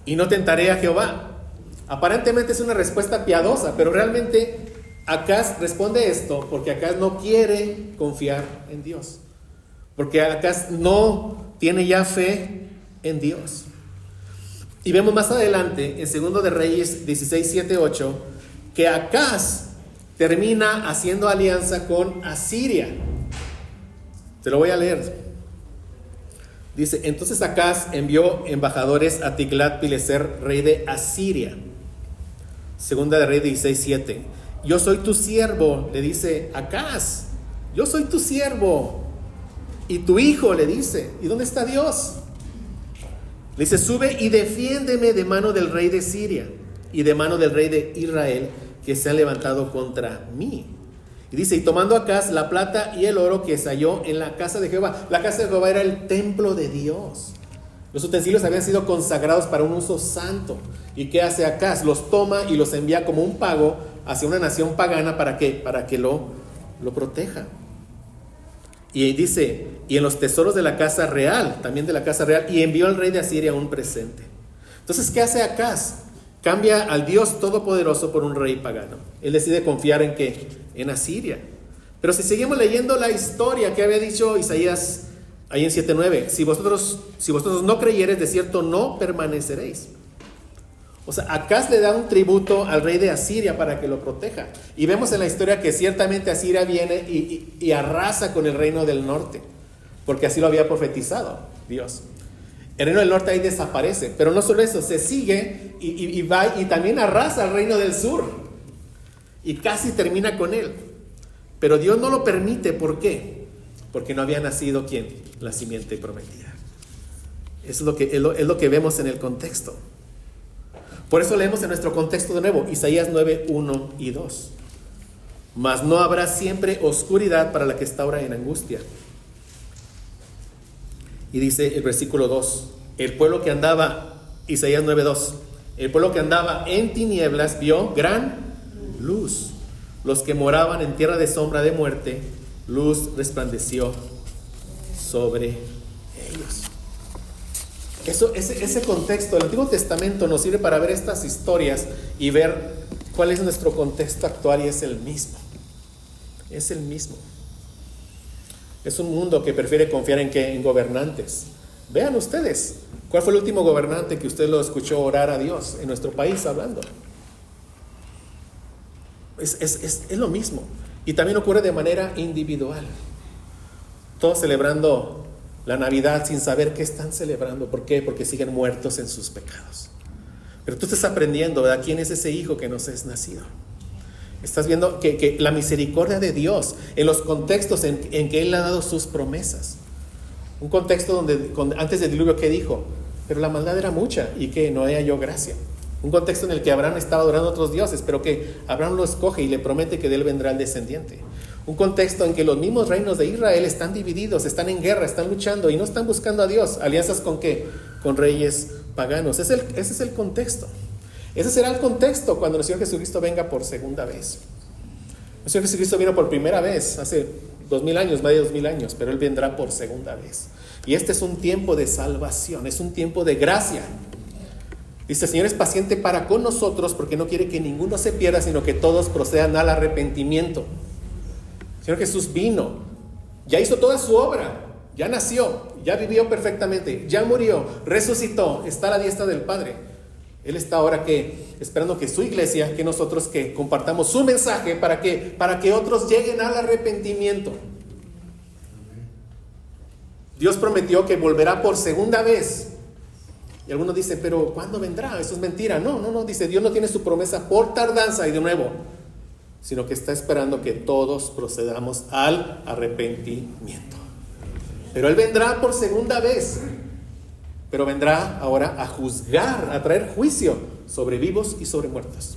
y no tentaré a Jehová. Aparentemente es una respuesta piadosa, pero realmente Acaz responde esto porque Acaz no quiere confiar en Dios, porque Acaz no tiene ya fe en Dios. Y vemos más adelante en segundo de Reyes 16, 7, 8 que Acaz termina haciendo alianza con Asiria. Te lo voy a leer. Dice, entonces Acaz envió embajadores a Tiglat-Pileser, rey de Asiria. Segunda de Reyes 16, 7. Yo soy tu siervo, le dice Acaz. Yo soy tu siervo. Y tu hijo, le dice. ¿Y dónde está Dios? Le dice, sube y defiéndeme de mano del rey de Siria y de mano del rey de Israel que se ha levantado contra mí. Y dice, y tomando Acaz la plata y el oro que se halló en la casa de Jehová. La casa de Jehová era el templo de Dios. Los utensilios habían sido consagrados para un uso santo. ¿Y qué hace Acaz? Los toma y los envía como un pago hacia una nación pagana. ¿Para qué? Para que lo proteja. Y dice, y en los tesoros de la casa real, también de la casa real, y envió al rey de Asiria un presente. Entonces, ¿qué hace Acaz? Cambia al Dios Todopoderoso por un rey pagano. Él decide confiar en ¿qué? En Asiria. Pero si seguimos leyendo la historia que había dicho Isaías ahí en 7:9, si vosotros no creyereis, de cierto no permaneceréis. O sea, Acaz le da un tributo al rey de Asiria para que lo proteja. Y vemos en la historia que ciertamente Asiria viene y arrasa con el reino del norte, porque así lo había profetizado Dios. El reino del norte ahí desaparece, pero no solo eso, se sigue y va y también arrasa al reino del sur y casi termina con él. Pero Dios no lo permite, ¿por qué? Porque no había nacido ¿quién? La simiente prometida. Eso es lo que vemos en el contexto. Por eso leemos en nuestro contexto de nuevo, Isaías 9, 1 y 2. Mas no habrá siempre oscuridad para la que está ahora en angustia. Y dice el versículo 2, el pueblo que andaba, Isaías 9, 2, el pueblo que andaba en tinieblas vio gran luz. Los que moraban en tierra de sombra de muerte, luz resplandeció sobre ellos. Ese contexto del Antiguo Testamento nos sirve para ver estas historias y ver cuál es nuestro contexto actual, y es el mismo. Es el mismo. Es un mundo que prefiere confiar en gobernantes. Vean ustedes, ¿cuál fue el último gobernante que usted lo escuchó orar a Dios en nuestro país hablando? Es lo mismo. Y también ocurre de manera individual. Todos celebrando la Navidad sin saber qué están celebrando. ¿Por qué? Porque siguen muertos en sus pecados. Pero tú estás aprendiendo, ¿verdad? ¿Quién es ese hijo que nos es nacido? Estás viendo que la misericordia de Dios en los contextos en que Él ha dado sus promesas. Un contexto donde antes del diluvio, ¿qué dijo? Pero la maldad era mucha y que no halló gracia. Un contexto en el que Abraham estaba adorando a otros dioses, pero que Abraham lo escoge y le promete que de él vendrá el descendiente. Un contexto en que los mismos reinos de Israel están divididos, están en guerra, están luchando y no están buscando a Dios. ¿Alianzas con qué? Con reyes paganos. Ese es el contexto. Ese será el contexto cuando el Señor Jesucristo venga por segunda vez. El Señor Jesucristo vino por primera vez hace 2000 años, más de 2000 años, pero Él vendrá por segunda vez. Y este es un tiempo de salvación, es un tiempo de gracia. Dice, el Señor es paciente para con nosotros porque no quiere que ninguno se pierda, sino que todos procedan al arrepentimiento. El Señor Jesús vino, ya hizo toda su obra, ya nació, ya vivió perfectamente, ya murió, resucitó, está a la diestra del Padre. Él está ahora esperando que su iglesia, que nosotros que compartamos su mensaje para que otros lleguen al arrepentimiento. Dios prometió que volverá por segunda vez. Y algunos dicen, pero ¿cuándo vendrá? Eso es mentira. No, dice, Dios no tiene su promesa por tardanza y de nuevo, sino que está esperando que todos procedamos al arrepentimiento. Pero Él vendrá por segunda vez. Pero vendrá ahora a juzgar, a traer juicio sobre vivos y sobre muertos.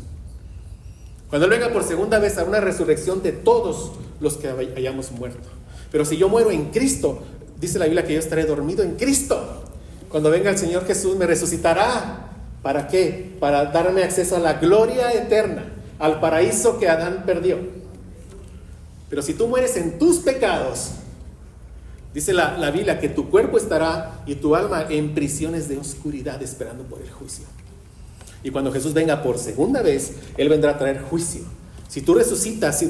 Cuando Él venga por segunda vez, habrá una resurrección de todos los que hayamos muerto. Pero si yo muero en Cristo, dice la Biblia que yo estaré dormido en Cristo. Cuando venga el Señor Jesús me resucitará. ¿Para qué? Para darme acceso a la gloria eterna, al paraíso que Adán perdió. Pero si tú mueres en tus pecados, dice la Biblia que tu cuerpo estará y tu alma en prisiones de oscuridad esperando por el juicio. Y cuando Jesús venga por segunda vez, Él vendrá a traer juicio. Si tú resucitas,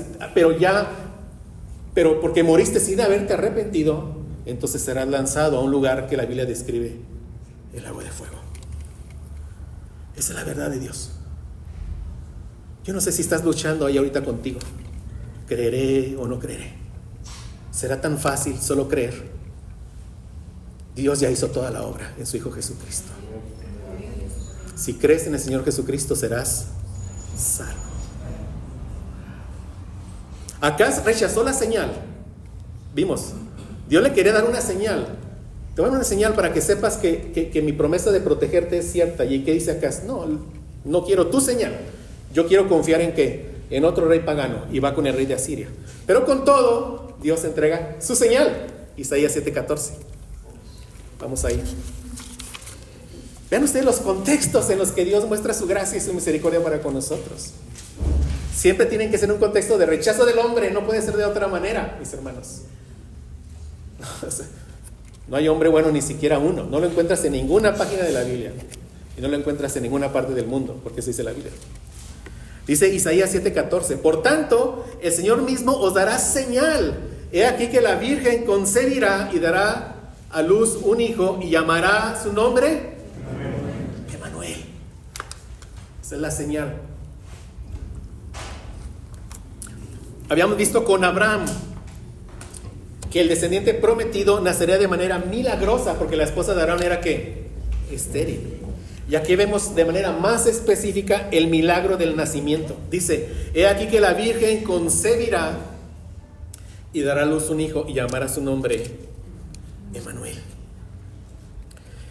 pero porque moriste sin haberte arrepentido, entonces serás lanzado a un lugar que la Biblia describe, el lago de fuego. Esa es la verdad de Dios. Yo no sé si estás luchando ahí ahorita contigo. ¿Creeré o no creeré? ¿Será tan fácil solo creer? Dios ya hizo toda la obra en su Hijo Jesucristo. Si crees en el Señor Jesucristo, serás salvo. Acaz rechazó la señal. Vimos, Dios le quería dar una señal. Te voy a dar una señal para que sepas que mi promesa de protegerte es cierta. ¿Y qué dice Acaz? No quiero tu señal. Yo quiero confiar en en otro rey pagano y va con el rey de Asiria. Pero con todo, Dios entrega su señal. Isaías 7:14. Vamos ahí. Vean ustedes los contextos en los que Dios muestra su gracia y su misericordia para con nosotros. Siempre tienen que ser un contexto de rechazo del hombre, no puede ser de otra manera, mis hermanos. No hay hombre bueno, ni siquiera uno. No lo encuentras en ninguna página de la Biblia. Y no lo encuentras en ninguna parte del mundo, porque eso dice la Biblia. Dice Isaías 7:14, por tanto, el Señor mismo os dará señal. He aquí que la Virgen concebirá y dará a luz un hijo y llamará su nombre Emanuel. Esa es la señal. Habíamos visto con Abraham que el descendiente prometido nacería de manera milagrosa, porque la esposa de Abraham era ¿qué? Estéril. Y aquí vemos de manera más específica el milagro del nacimiento. Dice, he aquí que la Virgen concebirá y dará a luz un hijo y llamará su nombre Emanuel.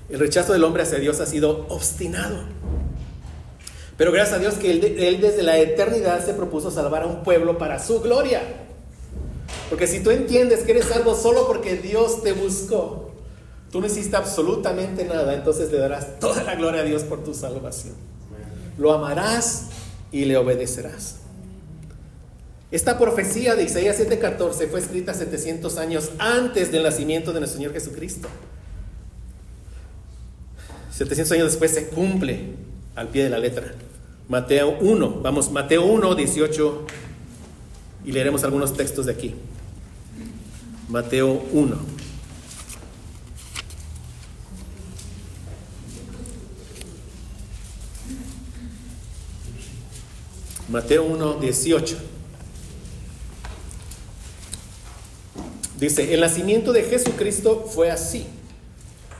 El rechazo del hombre hacia Dios ha sido obstinado. Pero gracias a Dios que él desde la eternidad se propuso salvar a un pueblo para su gloria. Porque si tú entiendes que eres salvo solo porque Dios te buscó, tú no hiciste absolutamente nada, entonces le darás toda la gloria a Dios por tu salvación. Lo amarás y le obedecerás. Esta profecía de Isaías 7:14 fue escrita 700 años antes del nacimiento de nuestro Señor Jesucristo. 700 años después se cumple al pie de la letra. Mateo 1, vamos, Mateo 1, 18, y leeremos algunos textos de aquí. Mateo 1. Mateo 1, 18. Dice, el nacimiento de Jesucristo fue así.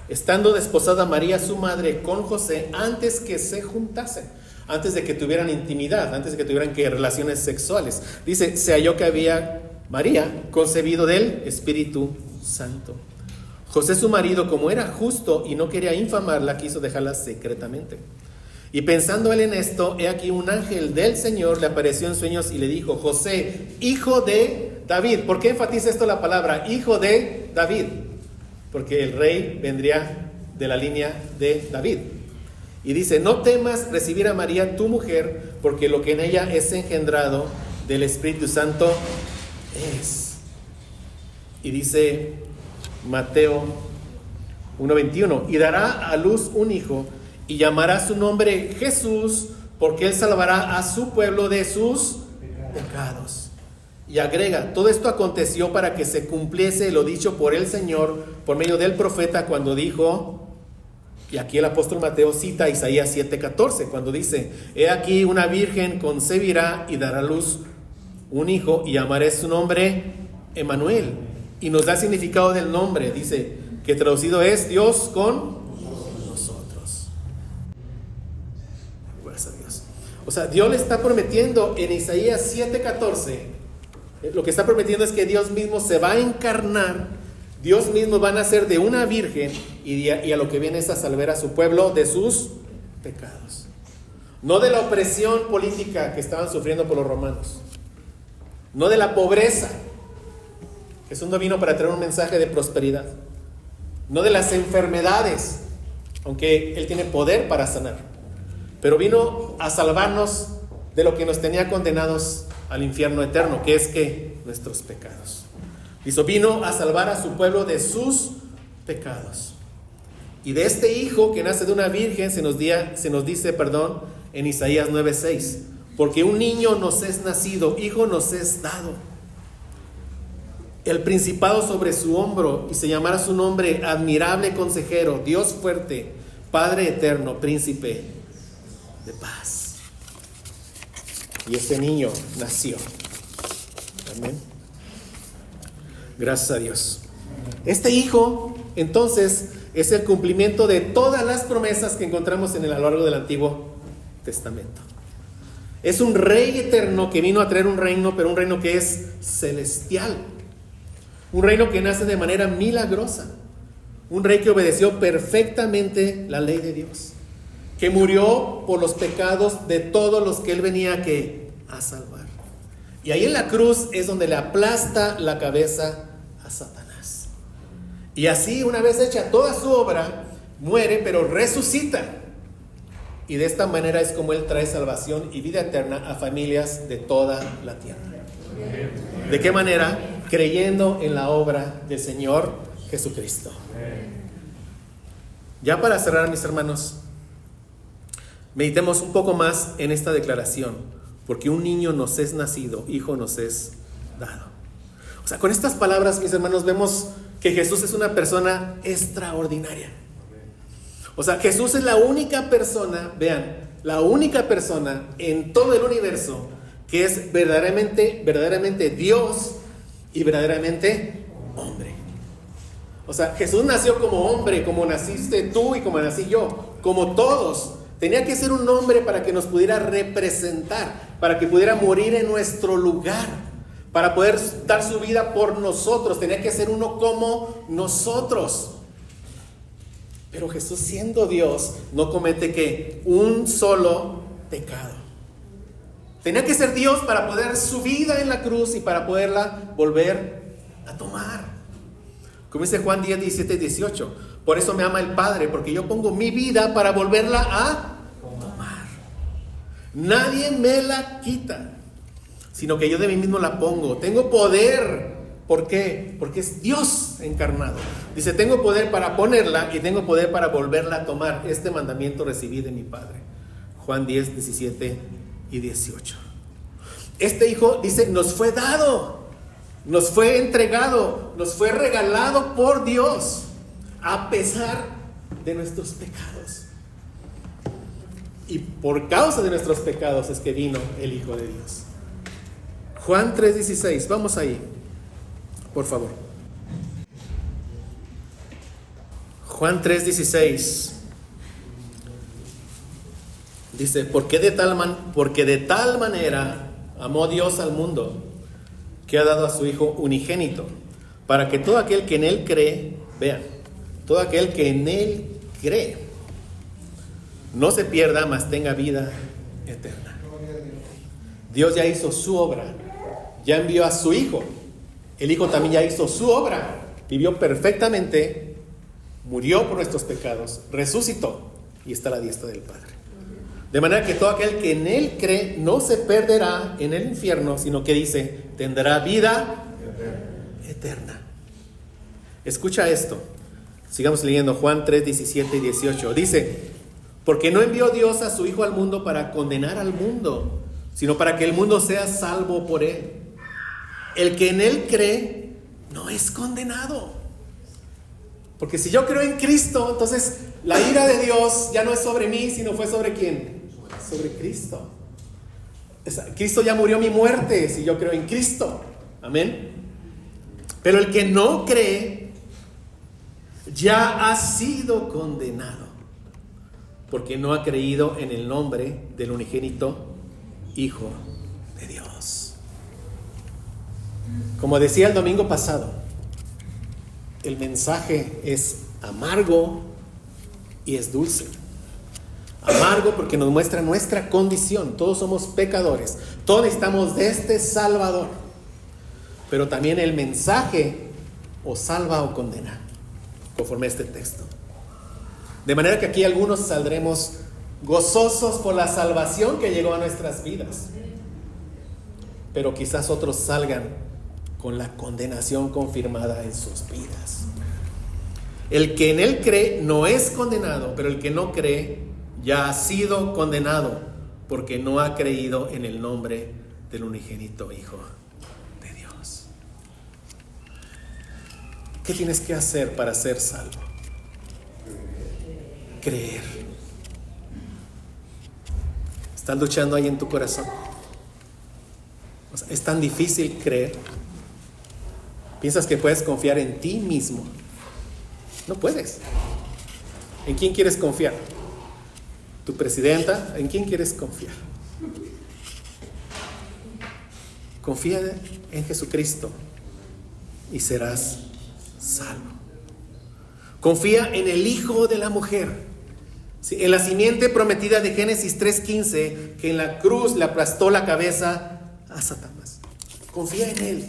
Estando desposada María, su madre, con José, antes que se juntasen, antes de que tuvieran intimidad, antes de que tuvieran relaciones sexuales. Dice, se halló que había María concebido del Espíritu Santo. José, su marido, como era justo y no quería infamarla, quiso dejarla secretamente. Y pensando él en esto, he aquí un ángel del Señor le apareció en sueños y le dijo, José, hijo de David. ¿Por qué enfatiza esto la palabra hijo de David? Porque el rey vendría de la línea de David. Y dice, no temas recibir a María tu mujer, porque lo que en ella es engendrado del Espíritu Santo es. Y dice Mateo 1:21, y dará a luz un hijo, y llamará su nombre Jesús, porque él salvará a su pueblo de sus pecados. Y agrega, todo esto aconteció para que se cumpliese lo dicho por el Señor, por medio del profeta, cuando dijo, y aquí el apóstol Mateo cita Isaías 7:14, cuando dice, he aquí una virgen concebirá y dará a luz un hijo, y llamaré su nombre Emanuel. Y nos da el significado del nombre, dice, que traducido es Dios con nosotros. Gracias a Dios. O sea, Dios le está prometiendo en Isaías 7:14, lo que está prometiendo es que Dios mismo se va a encarnar, Dios mismo va a nacer de una virgen y a lo que viene es a salvar a su pueblo de sus pecados. No de la opresión política que estaban sufriendo por los romanos, no de la pobreza. Jesús no vino para traer un mensaje de prosperidad, no de las enfermedades, aunque Él tiene poder para sanar, pero vino a salvarnos de lo que nos tenía condenados al infierno eterno, que es que nuestros pecados. Dice, vino a salvar a su pueblo de sus pecados. Y de este hijo que nace de una virgen se nos dice en Isaías 9:6, porque un niño nos es nacido, hijo nos es dado, el principado sobre su hombro, y se llamará su nombre admirable consejero, Dios fuerte, Padre eterno, príncipe de paz. Y ese niño nació. Amén. Gracias a Dios. Este hijo, entonces, es el cumplimiento de todas las promesas que encontramos a lo largo del Antiguo Testamento. Es un rey eterno que vino a traer un reino, pero un reino que es celestial. Un reino que nace de manera milagrosa. Un rey que obedeció perfectamente la ley de Dios, que murió por los pecados de todos los que él venía a salvar. Y ahí en la cruz es donde le aplasta la cabeza a Satanás. Y así, una vez hecha toda su obra, muere, pero resucita. Y de esta manera es como Él trae salvación y vida eterna a familias de toda la tierra. ¿De qué manera? Creyendo en la obra del Señor Jesucristo. Ya para cerrar, mis hermanos, meditemos un poco más en esta declaración. Porque un niño nos es nacido, hijo nos es dado. O sea, con estas palabras, mis hermanos, vemos que Jesús es una persona extraordinaria. O sea, Jesús es la única persona, vean, la única persona en todo el universo que es verdaderamente Dios y verdaderamente hombre. O sea, Jesús nació como hombre, como naciste tú y como nací yo, como todos. Tenía que ser un hombre para que nos pudiera representar, para que pudiera morir en nuestro lugar, para poder dar su vida por nosotros. Tenía que ser uno como nosotros. Pero Jesús, siendo Dios, no comete ¿qué? Un solo pecado. Tenía que ser Dios para poder dar su vida en la cruz y para poderla volver a tomar. Como dice Juan 10, 17 y 18. Por eso me ama el Padre, porque yo pongo mi vida para volverla a tomar. Nadie me la quita, sino que yo de mí mismo la pongo. Tengo poder. ¿Por qué? Porque es Dios encarnado. Dice, tengo poder para ponerla y tengo poder para volverla a tomar. Este mandamiento recibí de mi Padre. Juan 10, 17 y 18. Este Hijo, dice, nos fue dado, nos fue entregado, nos fue regalado por Dios, a pesar de nuestros pecados. Y por causa de nuestros pecados es que vino el Hijo de Dios. Juan 3:16, vamos ahí, por favor. Juan 3:16 dice, porque de tal manera amó Dios al mundo, que ha dado a su Hijo unigénito, para que todo aquel que en Él cree, vean, todo aquel que en Él cree, no se pierda, mas tenga vida eterna. Dios ya hizo su obra, ya envió a su Hijo. El Hijo también ya hizo su obra, vivió perfectamente, murió por nuestros pecados, resucitó y está a la diestra del Padre. De manera que todo aquel que en Él cree no se perderá en el infierno, sino que dice, tendrá vida eterna. Escucha esto. Sigamos leyendo Juan 3, 17 y 18. Dice, porque no envió Dios a su Hijo al mundo para condenar al mundo, sino para que el mundo sea salvo por Él. El que en Él cree no es condenado. Porque si yo creo en Cristo, entonces la ira de Dios ya no es sobre mí, sino fue sobre ¿quién? Sobre Cristo. Cristo ya murió mi muerte si yo creo en Cristo. Amén. Pero el que no cree ya ha sido condenado, porque no ha creído en el nombre del unigénito Hijo de Dios. Como decía el domingo pasado, el mensaje es amargo y es dulce. Amargo porque nos muestra nuestra condición. Todos somos pecadores. Todos necesitamos de este Salvador. Pero también el mensaje o salva o condena, conforme a este texto. De manera que aquí algunos saldremos gozosos por la salvación que llegó a nuestras vidas. Pero quizás otros salgan con la condenación confirmada en sus vidas. El que en Él cree no es condenado, pero el que no cree ya ha sido condenado, porque no ha creído en el nombre del unigénito Hijo de Dios. ¿Qué tienes que hacer para ser salvo? Creer. ¿Estás luchando ahí en tu corazón? O sea, es tan difícil creer. ¿Piensas que puedes confiar en ti mismo? No puedes. ¿En quién quieres confiar? ¿Tu presidenta? ¿En quién quieres confiar? Confía en Jesucristo y serás salvo. Confía en el Hijo de la mujer, ¿sí? En la simiente prometida de Génesis 3:15, que en la cruz le aplastó la cabeza a Satanás. Confía en Él.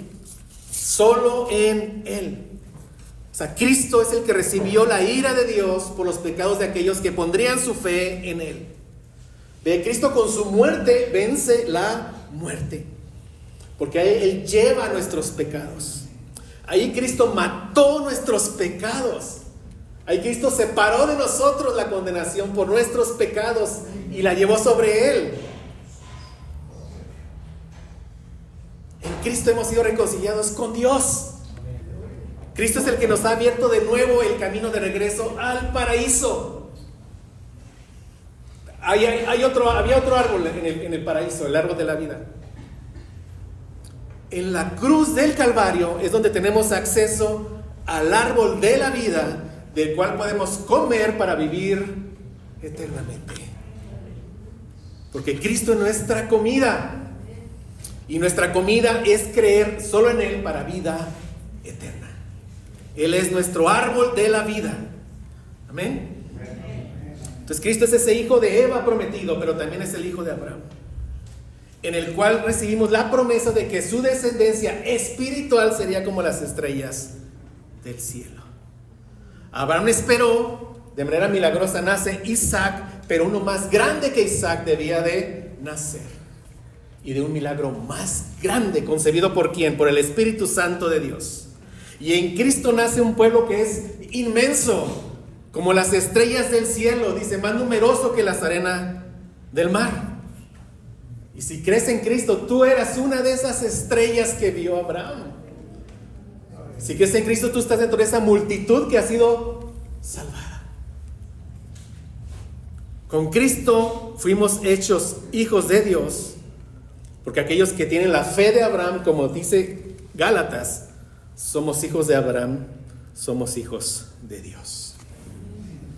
Solo en Él. O sea, Cristo es el que recibió la ira de Dios por los pecados de aquellos que pondrían su fe en Él. Ve, Cristo con su muerte vence la muerte. Porque ahí Él lleva nuestros pecados. Ahí Cristo mató nuestros pecados. Ahí Cristo separó de nosotros la condenación por nuestros pecados y la llevó sobre Él. En Cristo hemos sido reconciliados con Dios. Cristo es el que nos ha abierto de nuevo el camino de regreso al paraíso. Había otro árbol en el paraíso, el árbol de la vida. En la cruz del Calvario es donde tenemos acceso al árbol de la vida, del cual podemos comer para vivir eternamente. Porque Cristo es nuestra comida. Y nuestra comida es creer solo en Él para vida eterna. Él es nuestro árbol de la vida. Amén. Entonces Cristo es ese hijo de Eva prometido, pero también es el hijo de Abraham, en el cual recibimos la promesa de que su descendencia espiritual sería como las estrellas del cielo. Abraham esperó, de manera milagrosa nace Isaac, pero uno más grande que Isaac debía de nacer. Y de un milagro más grande, concebido ¿por quién? Por el Espíritu Santo de Dios. Y en Cristo nace un pueblo que es inmenso, como las estrellas del cielo, dice, más numeroso que las arenas del mar. Y si crees en Cristo, tú eras una de esas estrellas que vio Abraham. Si crees en Cristo, tú estás dentro de esa multitud que ha sido salvada. Con Cristo fuimos hechos hijos de Dios, porque aquellos que tienen la fe de Abraham, como dice Gálatas, somos hijos de Abraham, somos hijos de Dios.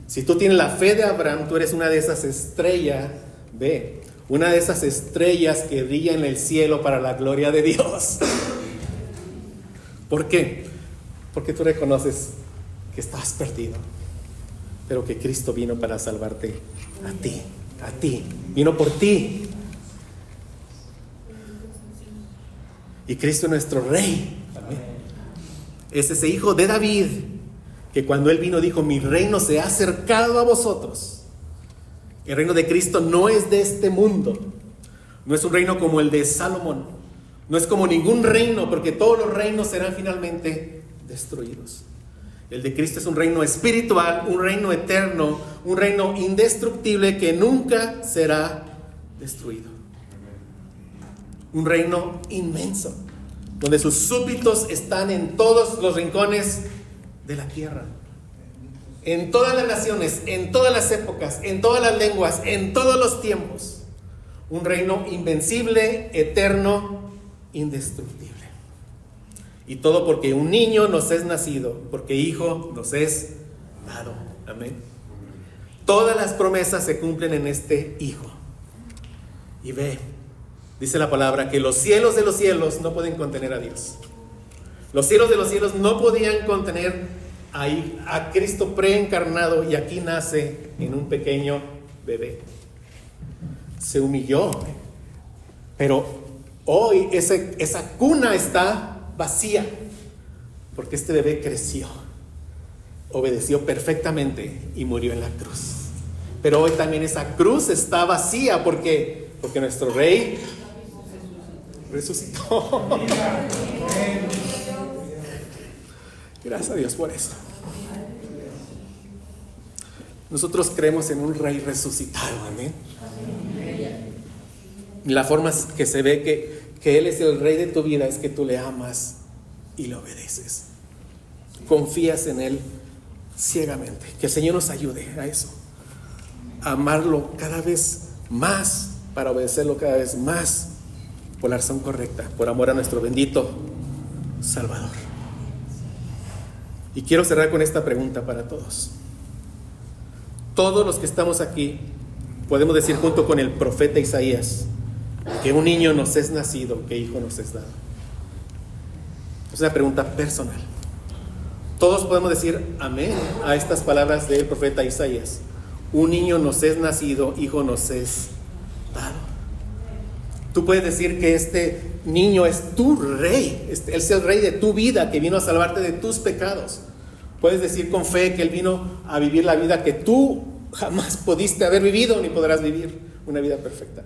Si tú tienes la fe de Abraham, tú eres una de esas estrellas, una de esas estrellas que brilla en el cielo para la gloria de Dios. ¿Por qué? Porque tú reconoces que estás perdido, pero que Cristo vino para salvarte a ti, vino por ti. Y Cristo es nuestro Rey. Es ese hijo de David que cuando Él vino dijo: mi reino se ha acercado a vosotros. El reino de Cristo no es de este mundo. No es un reino como el de Salomón. No es como ningún reino, porque todos los reinos serán finalmente destruidos. El de Cristo es un reino espiritual, un reino eterno, un reino indestructible que nunca será destruido. Un reino inmenso, donde sus súbditos están en todos los rincones de la tierra, en todas las naciones, en todas las épocas, en todas las lenguas, en todos los tiempos. Un reino invencible, eterno, indestructible. Y todo porque un niño nos es nacido, porque hijo nos es dado. Amén. Todas las promesas se cumplen en este hijo. Y dice la palabra que los cielos de los cielos no pueden contener a Dios. Los cielos de los cielos no podían contener a Cristo preencarnado, y aquí nace en un pequeño bebé. Se humilló, pero hoy esa cuna está vacía, porque este bebé creció, obedeció perfectamente y murió en la cruz. Pero hoy también esa cruz está vacía, porque nuestro Rey resucitó. Gracias a Dios por eso. Nosotros creemos en un Rey resucitado. Amén. La forma que se ve que Él es el Rey de tu vida es que tú le amas y le obedeces. Confías en Él ciegamente. Que el Señor nos ayude a eso, a amarlo cada vez más, para obedecerlo cada vez más, por la razón correcta, por amor a nuestro bendito Salvador. Y quiero cerrar con esta pregunta para todos. Todos los que estamos aquí podemos decir junto con el profeta Isaías que un niño nos es nacido, que hijo nos es dado. Es una pregunta personal. Todos podemos decir amén a estas palabras del profeta Isaías. Un niño nos es nacido, hijo nos es dado. Tú puedes decir que este niño es tu rey. Él es el rey de tu vida, que vino a salvarte de tus pecados. Puedes decir con fe que Él vino a vivir la vida que tú jamás pudiste haber vivido ni podrás vivir, una vida perfecta.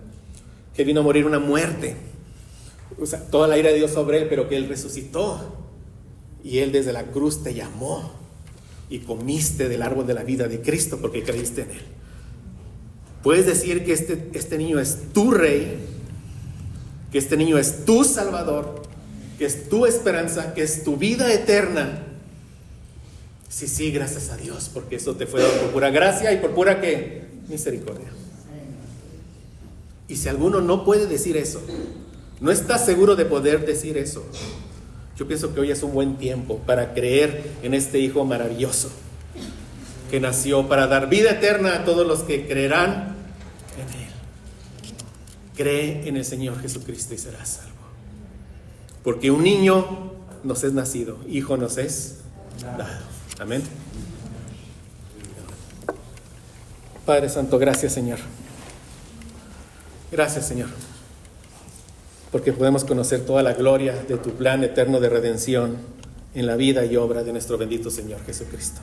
Que vino a morir una muerte. O sea, toda la ira de Dios sobre Él, pero que Él resucitó. Y Él desde la cruz te llamó. Y comiste del árbol de la vida de Cristo porque creíste en Él. Puedes decir que este niño es tu rey, que este niño es tu salvador, que es tu esperanza, que es tu vida eterna. Sí, gracias a Dios, porque eso te fue dado por pura gracia y por pura ¿qué? Misericordia. Y si alguno no puede decir eso, no está seguro de poder decir eso, yo pienso que hoy es un buen tiempo para creer en este Hijo maravilloso que nació para dar vida eterna a todos los que creerán en Él. Cree en el Señor Jesucristo y serás salvo. Porque un niño nos es nacido, hijo nos es dado. Amén. Padre Santo, gracias, Señor. Gracias, Señor, porque podemos conocer toda la gloria de tu plan eterno de redención en la vida y obra de nuestro bendito Señor Jesucristo.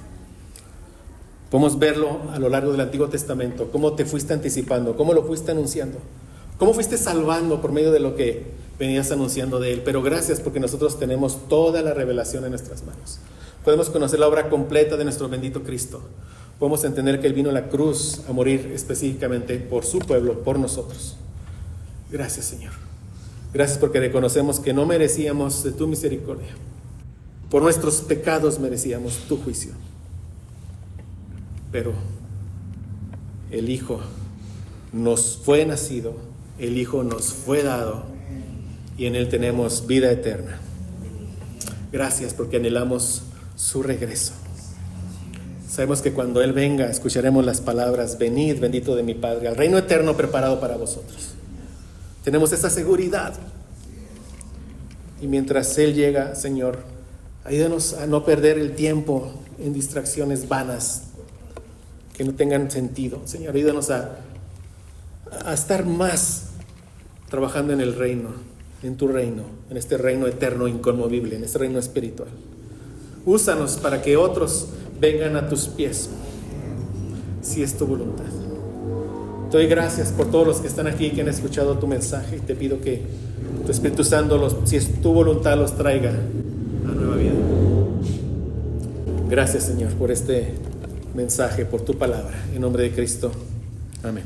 Podemos verlo a lo largo del Antiguo Testamento, cómo te fuiste anticipando, cómo lo fuiste anunciando, cómo fuiste salvando por medio de lo que venías anunciando de Él. Pero gracias porque nosotros tenemos toda la revelación en nuestras manos. Podemos conocer la obra completa de nuestro bendito Cristo. Podemos entender que Él vino a la cruz a morir específicamente por su pueblo, por nosotros. Gracias, Señor. Gracias porque reconocemos que no merecíamos de tu misericordia. Por nuestros pecados merecíamos tu juicio. Pero el Hijo nos fue nacido, el Hijo nos fue dado y en Él tenemos vida eterna. Gracias porque anhelamos su regreso. Sabemos que cuando Él venga escucharemos las palabras: venid, bendito de mi Padre, al reino eterno preparado para vosotros. Tenemos esa seguridad. Y mientras Él llega, Señor, ayúdanos a no perder el tiempo en distracciones vanas que no tengan sentido. Señor, ayúdanos a estar más trabajando en el reino, en tu reino, en este reino eterno, inconmovible, en este reino espiritual. Úsanos para que otros vengan a tus pies, si es tu voluntad. Te doy gracias por todos los que están aquí y que han escuchado tu mensaje. Y te pido que tu Espíritu Santo, si es tu voluntad, los traiga a nueva vida. Gracias, Señor, por este mensaje, por tu palabra. En nombre de Cristo. Amén.